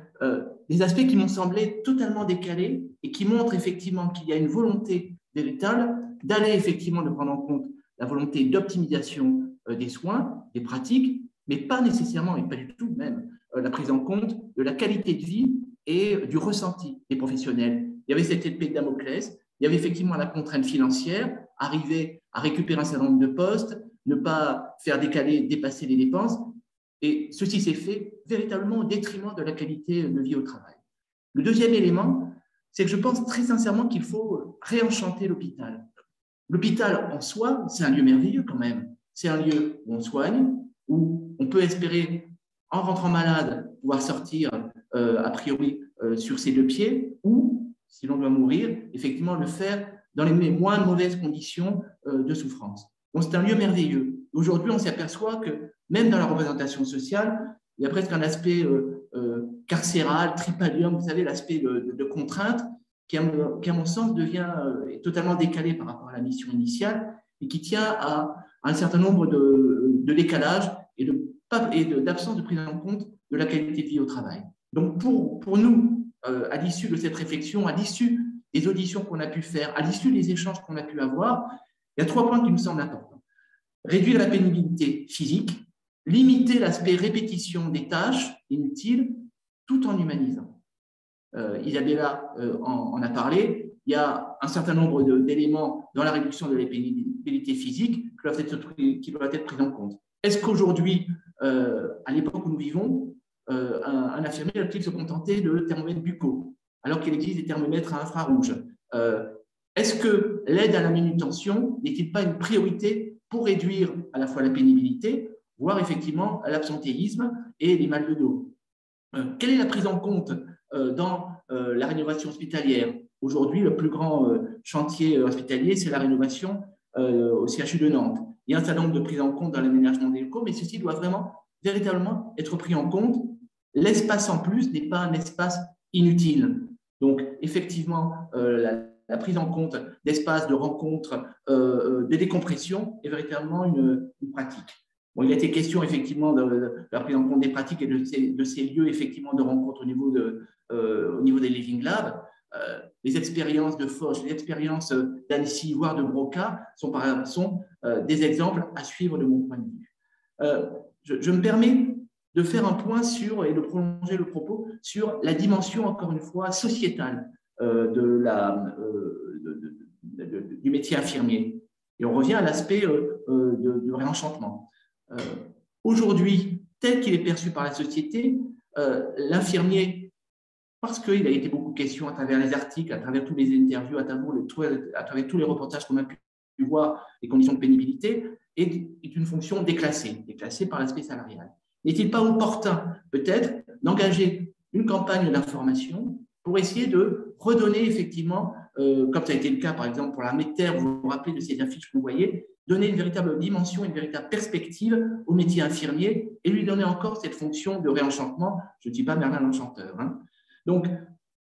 des aspects qui m'ont semblé totalement décalés et qui montrent effectivement qu'il y a une volonté véritable d'aller effectivement de prendre en compte la volonté d'optimisation des soins, des pratiques, mais pas nécessairement et pas du tout même la prise en compte de la qualité de vie et du ressenti des professionnels. Il y avait cette épée de Damoclès, il y avait effectivement la contrainte financière, arriver à récupérer un certain nombre de postes, ne pas faire dépasser les dépenses. Et ceci s'est fait véritablement au détriment de la qualité de vie au travail. Le deuxième élément, c'est que je pense très sincèrement qu'il faut réenchanter l'hôpital. L'hôpital en soi, c'est un lieu merveilleux quand même. C'est un lieu où on soigne, où on peut espérer, en rentrant malade, pouvoir sortir a priori sur ses 2 pieds, ou, si l'on doit mourir, effectivement le faire dans les moins mauvaises conditions de souffrance. Donc, c'est un lieu merveilleux. Aujourd'hui, on s'aperçoit que même dans la représentation sociale, il y a presque un aspect carcéral, tripalium, vous savez, l'aspect de contrainte, qui, à mon sens, devient totalement décalé par rapport à la mission initiale et qui tient à un certain nombre de décalages et d'absence de prise en compte de la qualité de vie au travail. Donc, pour nous, à l'issue de cette réflexion, à l'issue des auditions qu'on a pu faire, à l'issue des échanges qu'on a pu avoir, il y a 3 points qui me semblent importants. Réduire la pénibilité physique, limiter l'aspect répétition des tâches inutiles, tout en humanisant. Isabella en a parlé. Il y a un certain nombre d'éléments dans la réduction de la pénibilité physique qui doivent être pris en compte. Est-ce qu'aujourd'hui, à l'époque où nous vivons, un infirmier doit-il se contenter de thermomètres buccaux, alors qu'il existe des thermomètres à infrarouge? Est-ce que l'aide à la manutention n'est-il pas une priorité pour réduire à la fois la pénibilité, voire effectivement l'absentéisme et les mal de dos? Quelle est la prise en compte dans la rénovation hospitalière? Aujourd'hui, le plus grand chantier hospitalier, c'est la rénovation au CHU de Nantes. Il y a un certain nombre de prises en compte dans l'aménagement des locaux, mais ceci doit véritablement être pris en compte. L'espace en plus n'est pas un espace inutile. Donc, effectivement, la prise en compte d'espaces de rencontres, de décompression est véritablement une pratique. Bon, il a été question effectivement de la prise en compte des pratiques et de ces lieux effectivement de rencontre au niveau des Living Labs. Les expériences de Foch, les expériences d'Annecy, voire de Broca sont des exemples à suivre de mon point de vue. Je me permets de faire un point sur, et de prolonger le propos, sur la dimension, encore une fois, sociétale du métier infirmier. Et on revient à l'aspect du réenchantement. Aujourd'hui, tel qu'il est perçu par la société, l'infirmier, parce qu'il a été beaucoup question à travers les articles, à travers tous les interviews, à travers tous les reportages qu'on a pu voir, les conditions de pénibilité, est une fonction déclassée par l'aspect salarial. N'est-il pas opportun, peut-être, d'engager une campagne d'information pour essayer de redonner effectivement, comme ça a été le cas par exemple pour la Méter, vous vous rappelez de ces affiches que vous voyez, donner une véritable dimension, une véritable perspective au métier infirmier et lui donner encore cette fonction de réenchantement. Je ne dis pas Merlin l'Enchanteur. Hein. Donc,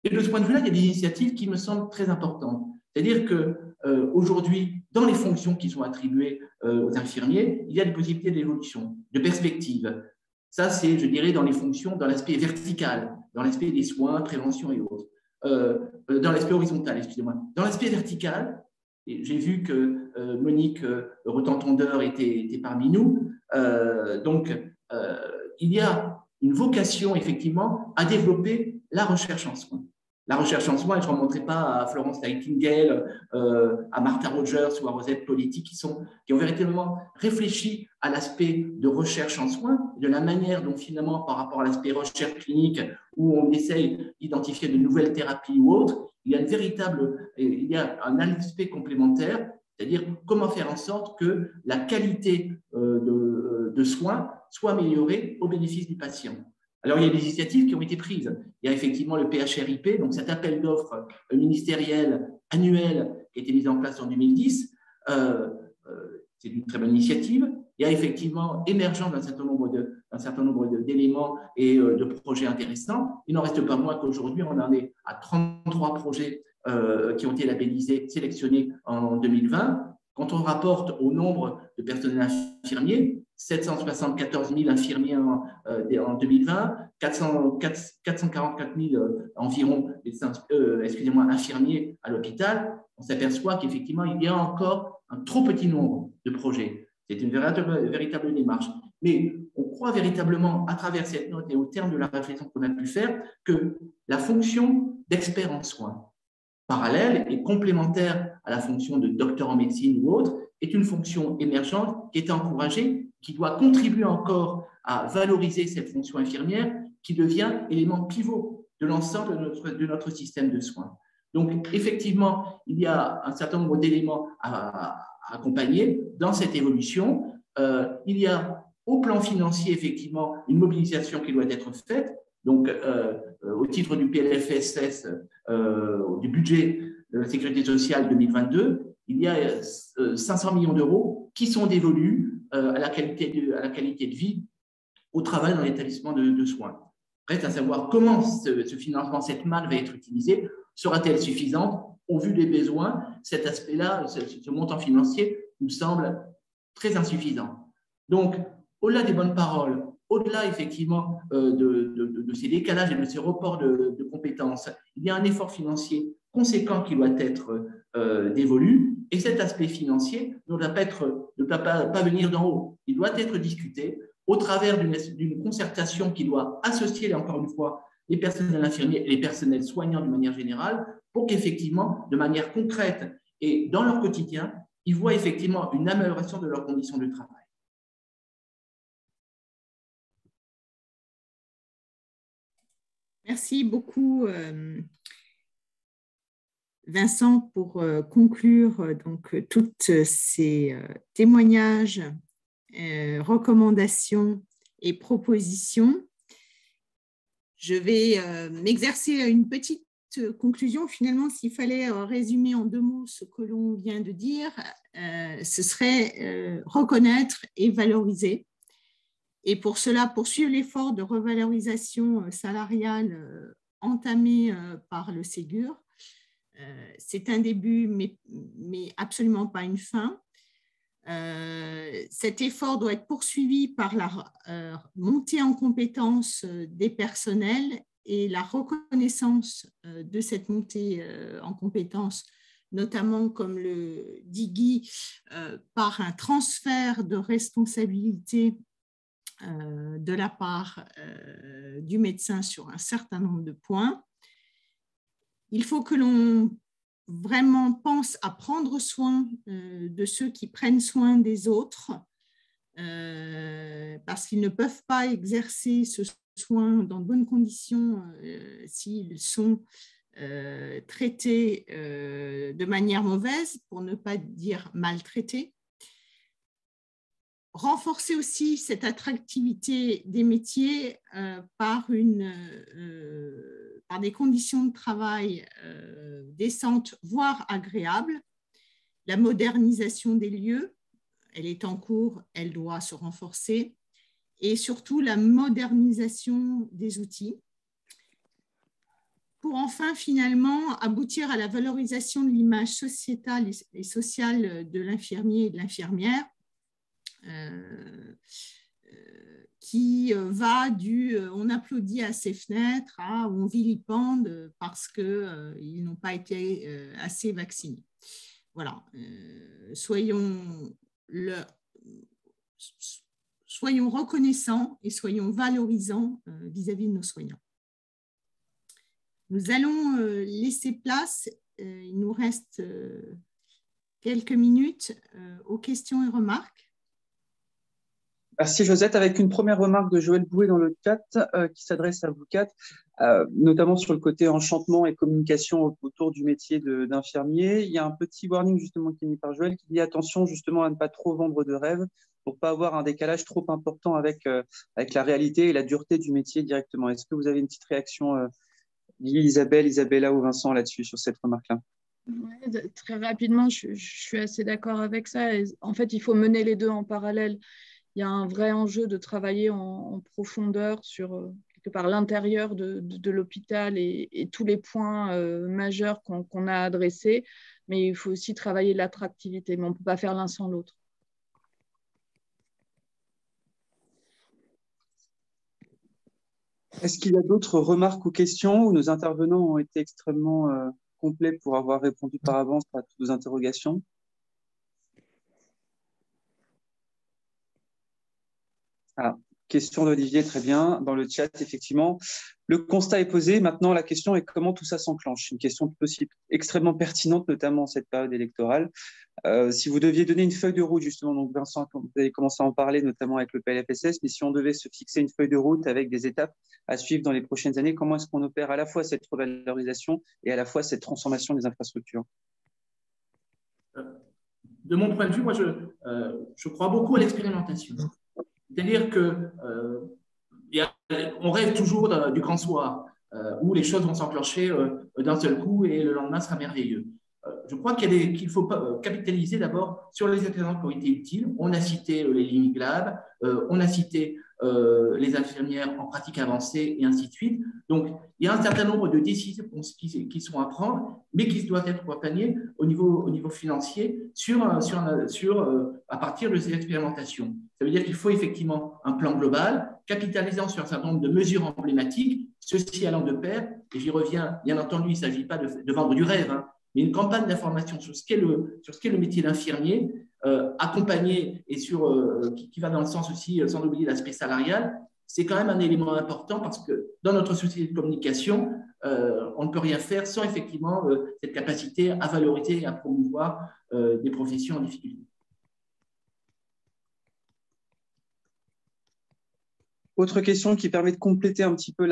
et de ce point de vue-là, il y a des initiatives qui me semblent très importantes. C'est-à-dire qu'aujourd'hui, dans les fonctions qui sont attribuées aux infirmiers, il y a des possibilités d'évolution, de perspective. Ça, c'est, je dirais, dans les fonctions, dans l'aspect vertical, dans l'aspect des soins, prévention et autres. Dans l'aspect horizontal, excusez-moi. Dans l'aspect vertical, j'ai vu que Monique Retentondeur était parmi nous. Il y a une vocation, effectivement, à développer la recherche en soins. La recherche en soins, et je ne remonterai pas à Florence Nightingale, à Martha Rogers ou à Rosette Politi, qui ont véritablement réfléchi à l'aspect de recherche en soins, de la manière dont finalement, par rapport à l'aspect recherche clinique, où on essaye d'identifier de nouvelles thérapies ou autres, il y a un aspect complémentaire, c'est-à-dire comment faire en sorte que la qualité de soins soit améliorée au bénéfice du patient. Alors, il y a des initiatives qui ont été prises. Il y a effectivement le PHRIP, donc cet appel d'offres ministériel annuel qui a été mis en place en 2010. C'est une très bonne initiative. Il y a effectivement émergence d'un certain nombre d'éléments et de projets intéressants. Il n'en reste pas moins qu'aujourd'hui, on en est à 33 projets qui ont été labellisés, sélectionnés en 2020. Quand on rapporte au nombre de personnels infirmiers, 774 000 infirmiers en 2020, 444 000 environ infirmiers à l'hôpital, on s'aperçoit qu'effectivement, il y a encore un trop petit nombre de projets. C'est une véritable démarche. Mais on croit véritablement, à travers cette note et au terme de la réflexion qu'on a pu faire, que la fonction d'expert en soins, parallèle et complémentaire à la fonction de docteur en médecine ou autre, est une fonction émergente qui est encouragée, qui doit contribuer encore à valoriser cette fonction infirmière qui devient élément pivot de l'ensemble de notre système de soins. Donc, effectivement, il y a un certain nombre d'éléments à accompagner dans cette évolution. Il y a au plan financier, effectivement, une mobilisation qui doit être faite. Donc, au titre du PLFSS, du budget de la Sécurité sociale 2022, il y a 500 millions d'euros qui sont dévolus à la qualité de vie au travail dans l'établissement de soins. Reste à savoir comment ce financement, cette manne va être utilisée. Sera-t-elle suffisante? Au vu des besoins, cet aspect-là, ce montant financier nous semble très insuffisant. Donc, au-delà des bonnes paroles, au-delà effectivement de ces décalages et de ces reports de compétences, il y a un effort financier conséquent qui doit être dévolu, et cet aspect financier ne doit pas venir d'en haut. Il doit être discuté au travers d'une concertation qui doit associer, encore une fois, les personnels infirmiers et les personnels soignants d'une manière générale, pour qu'effectivement, de manière concrète et dans leur quotidien, ils voient effectivement une amélioration de leurs conditions de travail. Merci beaucoup, Vincent, pour conclure donc tous ces témoignages, recommandations et propositions. Je vais m'exercer à une petite conclusion. Finalement, s'il fallait résumer en 2 mots ce que l'on vient de dire, ce serait reconnaître et valoriser. Et pour cela, poursuivre l'effort de revalorisation salariale entamé par le Ségur. C'est un début, mais absolument pas une fin. Cet effort doit être poursuivi par la montée en compétences des personnels et la reconnaissance de cette montée en compétences, notamment, comme le dit Guy, par un transfert de responsabilité de la part du médecin sur un certain nombre de points. Il faut que l'on vraiment pense à prendre soin de ceux qui prennent soin des autres, parce qu'ils ne peuvent pas exercer ce soin dans de bonnes conditions s'ils sont traités de manière mauvaise, pour ne pas dire maltraités. Renforcer aussi cette attractivité des métiers par des conditions de travail décentes, voire agréables. La modernisation des lieux, elle est en cours, elle doit se renforcer. Et surtout, la modernisation des outils. Pour enfin, finalement, aboutir à la valorisation de l'image sociétale et sociale de l'infirmier et de l'infirmière, qui va du on applaudit à ses fenêtres à on vilipende parce qu'ils n'ont pas été assez vaccinés. Voilà. Soyons reconnaissants et soyons valorisants vis-à-vis de nos soignants. Nous allons laisser place, il nous reste quelques minutes aux questions et remarques. Merci Josette. Avec une première remarque de Joël Bouet dans le chat qui s'adresse à vous quatre, notamment sur le côté enchantement et communication autour du métier d'infirmier. Il y a un petit warning justement qui est mis par Joël qui dit attention justement à ne pas trop vendre de rêves pour ne pas avoir un décalage trop important avec la réalité et la dureté du métier directement. Est-ce que vous avez une petite réaction, Isabelle, Isabella ou Vincent là-dessus, sur cette remarque-là? Ouais, très rapidement, je suis assez d'accord avec ça. En fait, il faut mener les deux en parallèle. Il y a un vrai enjeu de travailler en profondeur sur quelque part l'intérieur de l'hôpital et tous les points majeurs qu'on a adressés, mais il faut aussi travailler l'attractivité, mais on ne peut pas faire l'un sans l'autre. Est-ce qu'il y a d'autres remarques ou questions où nos intervenants ont été extrêmement complets pour avoir répondu par avance à toutes vos interrogations? Ah, question d'Olivier, très bien. Dans le chat, effectivement, le constat est posé. Maintenant, la question est comment tout ça s'enclenche. Une question tout aussi extrêmement pertinente, notamment en cette période électorale. Si vous deviez donner une feuille de route, justement, donc Vincent, vous avez commencé à en parler, notamment avec le PLFSS, mais si on devait se fixer une feuille de route avec des étapes à suivre dans les prochaines années, comment est-ce qu'on opère à la fois cette revalorisation et à la fois cette transformation des infrastructures? De mon point de vue, moi, je crois beaucoup à l'expérimentation. C'est-à-dire qu'on rêve toujours du grand soir, où les choses vont s'enclencher d'un seul coup et le lendemain sera merveilleux. Je crois qu'il faut capitaliser d'abord sur les expériences qui ont été utiles. On a cité les lignes GLAB, on a cité les infirmières en pratique avancée et ainsi de suite. Donc, il y a un certain nombre de décisions qui sont à prendre, mais qui doivent être accompagnées au niveau financier à partir de ces expérimentations. Ça veut dire qu'il faut effectivement un plan global, capitalisant sur un certain nombre de mesures emblématiques, ceci allant de pair, et j'y reviens, bien entendu, il ne s'agit pas de vendre du rêve, hein, mais une campagne d'information sur ce qu'est le métier d'infirmier, accompagné et qui va dans le sens aussi, sans oublier l'aspect salarial, c'est quand même un élément important parce que dans notre société de communication, on ne peut rien faire sans effectivement cette capacité à valoriser et à promouvoir des professions en difficulté. Autre question qui permet de compléter un petit peu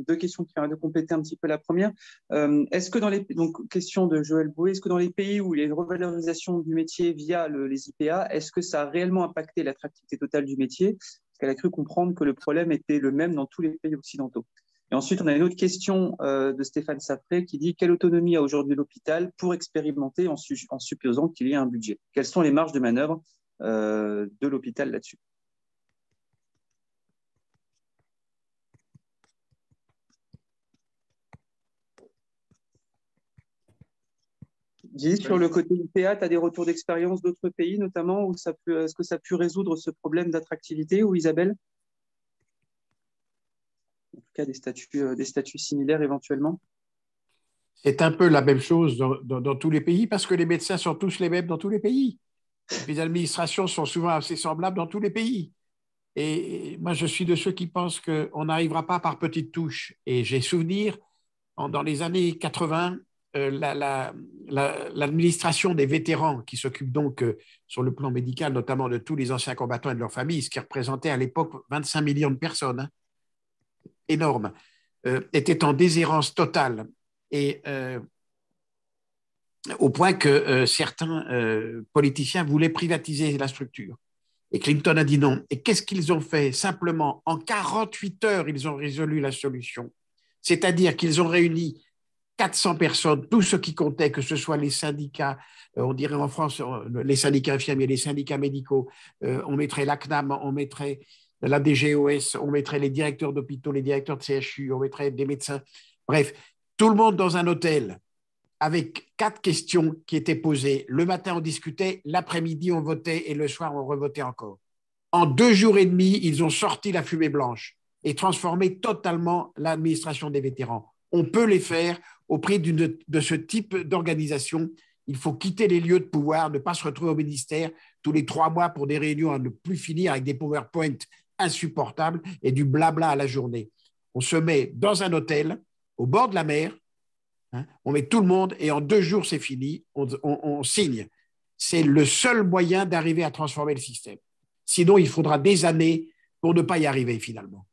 deux questions qui permettent de compléter un petit peu la première. Est-ce que donc question de Joël Bouet, est-ce que dans les pays où il y a une revalorisation du métier via les IPA, est-ce que ça a réellement impacté l'attractivité totale du métier? Parce qu'elle a cru comprendre que le problème était le même dans tous les pays occidentaux. Et ensuite, on a une autre question de Stéphane Sapré qui dit quelle autonomie a aujourd'hui l'hôpital pour expérimenter en supposant qu'il y ait un budget? Quelles sont les marges de manœuvre de l'hôpital là-dessus? Dis, sur le côté IPA, tu as des retours d'expérience d'autres pays, notamment, où est-ce que ça a pu résoudre ce problème d'attractivité, ou Isabelle? En tout cas, des statuts similaires éventuellement. C'est un peu la même chose dans tous les pays, parce que les médecins sont tous les mêmes dans tous les pays. Les administrations sont souvent assez semblables dans tous les pays. Et moi, je suis de ceux qui pensent qu'on n'arrivera pas par petites touches. Et j'ai souvenir, dans les années 80, l'administration des vétérans, qui s'occupe donc sur le plan médical, notamment de tous les anciens combattants et de leurs familles, ce qui représentait à l'époque 25 millions de personnes, hein, énorme, était en déshérence totale. Et au point que certains politiciens voulaient privatiser la structure. Et Clinton a dit non. Et qu'est-ce qu'ils ont fait? Simplement, en 48 heures, ils ont résolu la solution. C'est-à-dire qu'ils ont réuni 400 personnes, tout ce qui comptait, que ce soit les syndicats, on dirait en France, les syndicats infirmiers, les syndicats médicaux, on mettrait la CNAM, on mettrait la DGOS, on mettrait les directeurs d'hôpitaux, les directeurs de CHU, on mettrait des médecins. Bref, tout le monde dans un hôtel avec 4 questions qui étaient posées. Le matin, on discutait, l'après-midi, on votait et le soir, on revotait encore. En 2 jours et demi, ils ont sorti la fumée blanche et transformé totalement l'administration des vétérans. On peut les faire au prix de ce type d'organisation. Il faut quitter les lieux de pouvoir, ne pas se retrouver au ministère tous les 3 mois pour des réunions à ne plus finir avec des PowerPoint insupportables et du blabla à la journée. On se met dans un hôtel au bord de la mer, hein, on met tout le monde et en 2 jours, c'est fini, on signe. C'est le seul moyen d'arriver à transformer le système. Sinon, il faudra des années pour ne pas y arriver finalement.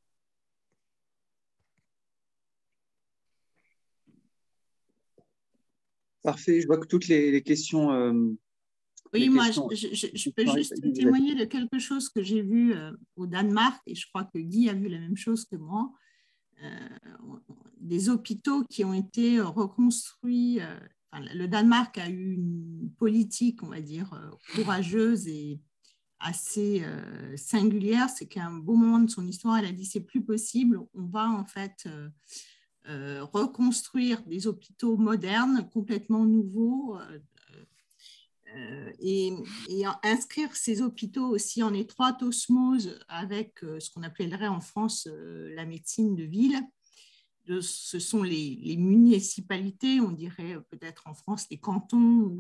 Parfait, je vois que toutes les questions… oui, moi, je peux juste témoigner de quelque chose que j'ai vu au Danemark, et je crois que Guy a vu la même chose que moi. Des hôpitaux qui ont été reconstruits. Le Danemark a eu une politique, on va dire, courageuse et assez singulière. C'est qu'à un beau moment de son histoire, elle a dit c'est plus possible, on va en fait reconstruire des hôpitaux modernes, complètement nouveaux, et inscrire ces hôpitaux aussi en étroite osmose avec ce qu'on appellerait en France la médecine de ville. Ce sont les municipalités, on dirait peut-être en France les cantons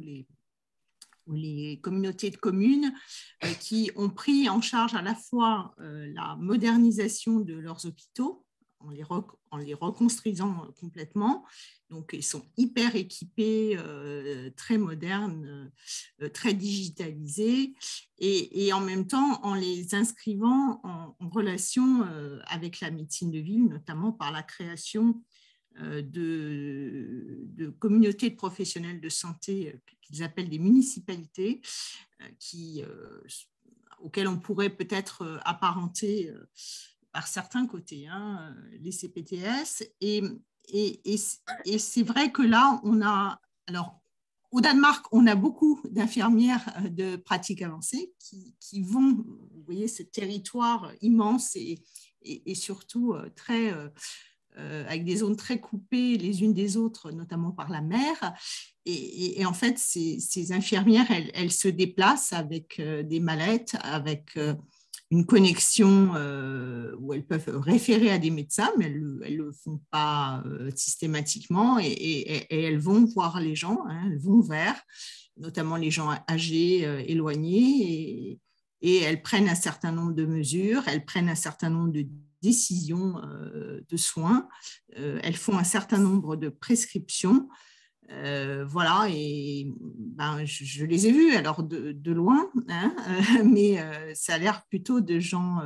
ou les communautés de communes qui ont pris en charge à la fois la modernisation de leurs hôpitaux en les reconstruisant complètement. Donc, ils sont hyper équipés, très modernes, très digitalisés, et en même temps en les inscrivant en relation avec la médecine de ville, notamment par la création de communautés de professionnels de santé qu'ils appellent des municipalités, auxquelles on pourrait peut-être apparenter par certains côtés, hein, les CPTS. Et c'est vrai que là, on a… Alors, au Danemark, on a beaucoup d'infirmières de pratique avancée qui vont, vous voyez, ce territoire immense et surtout très… avec des zones très coupées les unes des autres, notamment par la mer. Et en fait, ces infirmières, elles se déplacent avec des mallettes, avec une connexion où elles peuvent référer à des médecins, mais elles ne le font pas systématiquement, et elles vont voir les gens, hein, elles vont vers, notamment les gens âgés, éloignés, et elles prennent un certain nombre de mesures, elles prennent un certain nombre de décisions de soins, elles font un certain nombre de prescriptions. Voilà, et ben, je les ai vus alors de loin, hein, mais ça a l'air plutôt de gens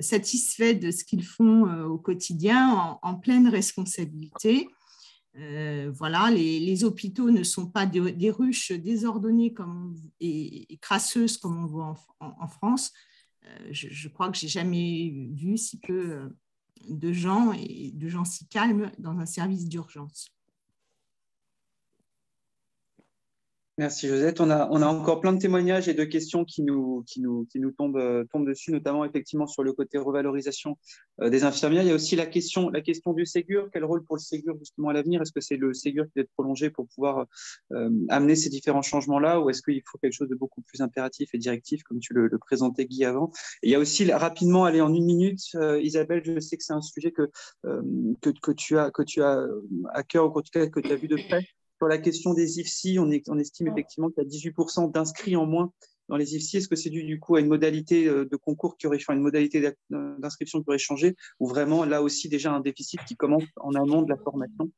satisfaits de ce qu'ils font au quotidien, en pleine responsabilité. Voilà, les hôpitaux ne sont pas des ruches désordonnées et crasseuses comme on voit en France. Je crois que j'ai jamais vu si peu de gens et de gens si calmes dans un service d'urgence. Merci Josette. On a encore plein de témoignages et de questions qui nous tombent dessus, notamment effectivement sur le côté revalorisation des infirmières. Il y a aussi la question du Ségur. Quel rôle pour le Ségur justement à l'avenir? Est-ce que c'est le Ségur qui doit être prolongé pour pouvoir amener ces différents changements-là, ou est-ce qu'il faut quelque chose de beaucoup plus impératif et directif comme tu le présentais Guy avant? Et il y a aussi rapidement, aller en 1 minute, Isabelle, je sais que c'est un sujet que tu as à cœur, ou en tout cas que tu as vu de près. Sur la question des IFSI, on estime effectivement qu'il y a 18% d'inscrits en moins dans les IFSI. Est-ce que c'est dû du coup à une modalité de concours qui aurait changé, une modalité d'inscription qui aurait changé, ou vraiment là aussi déjà un déficit qui commence en amont de la formation?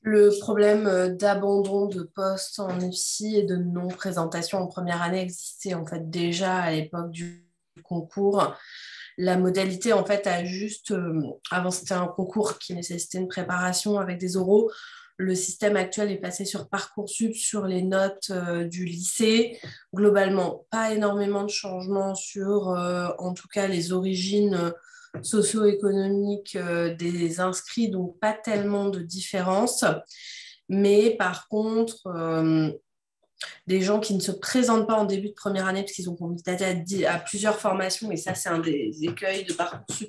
Le problème d'abandon de postes en IFSI et de non-présentation en première année existait en fait déjà à l'époque du concours. La modalité en fait a juste, avant c'était un concours qui nécessitait une préparation avec des oraux. Le système actuel est passé sur Parcoursup, sur les notes du lycée. Globalement, pas énormément de changements sur, en tout cas, les origines socio-économiques des inscrits, donc pas tellement de différence. Mais par contre, des gens qui ne se présentent pas en début de première année parce qu'ils ont candidaté à plusieurs formations, et ça, c'est un des écueils de Parcoursup,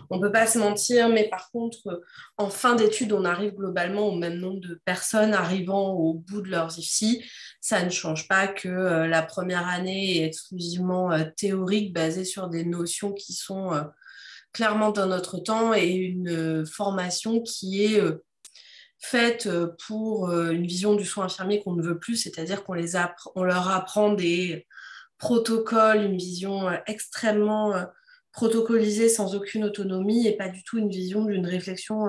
on ne peut pas se mentir, mais par contre, en fin d'études, on arrive globalement au même nombre de personnes arrivant au bout de leurs IFSI. Ça ne change pas que la première année est exclusivement théorique, basée sur des notions qui sont clairement dans notre temps, et une formation qui est faite pour une vision du soin infirmier qu'on ne veut plus, c'est-à-dire on leur apprend des protocoles, une vision extrêmement protocolisée sans aucune autonomie, et pas du tout une vision d'une réflexion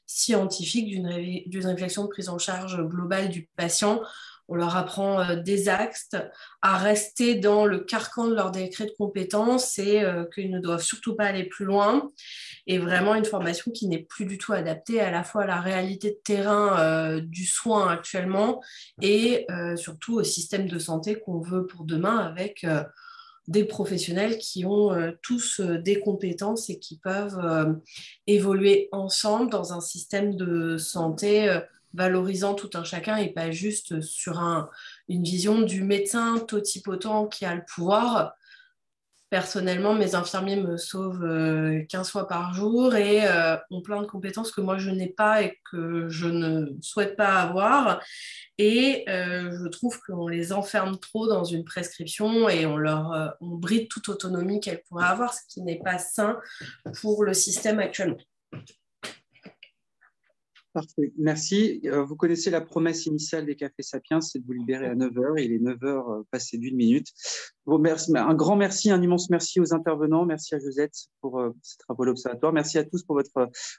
scientifique, d'une réflexion de prise en charge globale du patient. On leur apprend des axes à rester dans le carcan de leur décret de compétences, et qu'ils ne doivent surtout pas aller plus loin. Et vraiment une formation qui n'est plus du tout adaptée à la fois à la réalité de terrain du soin actuellement, et surtout au système de santé qu'on veut pour demain, avec des professionnels qui ont tous des compétences et qui peuvent évoluer ensemble dans un système de santé valorisant tout un chacun, et pas juste sur une vision du médecin totipotent qui a le pouvoir. Personnellement, mes infirmiers me sauvent 15 fois par jour et ont plein de compétences que moi je n'ai pas et que je ne souhaite pas avoir. Et je trouve qu'on les enferme trop dans une prescription, et on bride toute autonomie qu'elles pourraient avoir, ce qui n'est pas sain pour le système actuellement. Parfait, merci. Vous connaissez la promesse initiale des Cafés Sapiens, c'est de vous libérer à 9h. Il est 9h passé d'1 minute. Bon, merci, un grand merci, un immense merci aux intervenants. Merci à Josette pour ces travaux de l'Observatoire. Merci à tous pour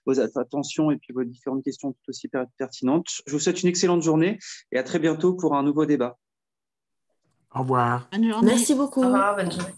vos attentions et puis vos différentes questions tout aussi pertinentes. Je vous souhaite une excellente journée et à très bientôt pour un nouveau débat. Au revoir. Bonne journée. Merci beaucoup. Au revoir, bonne journée.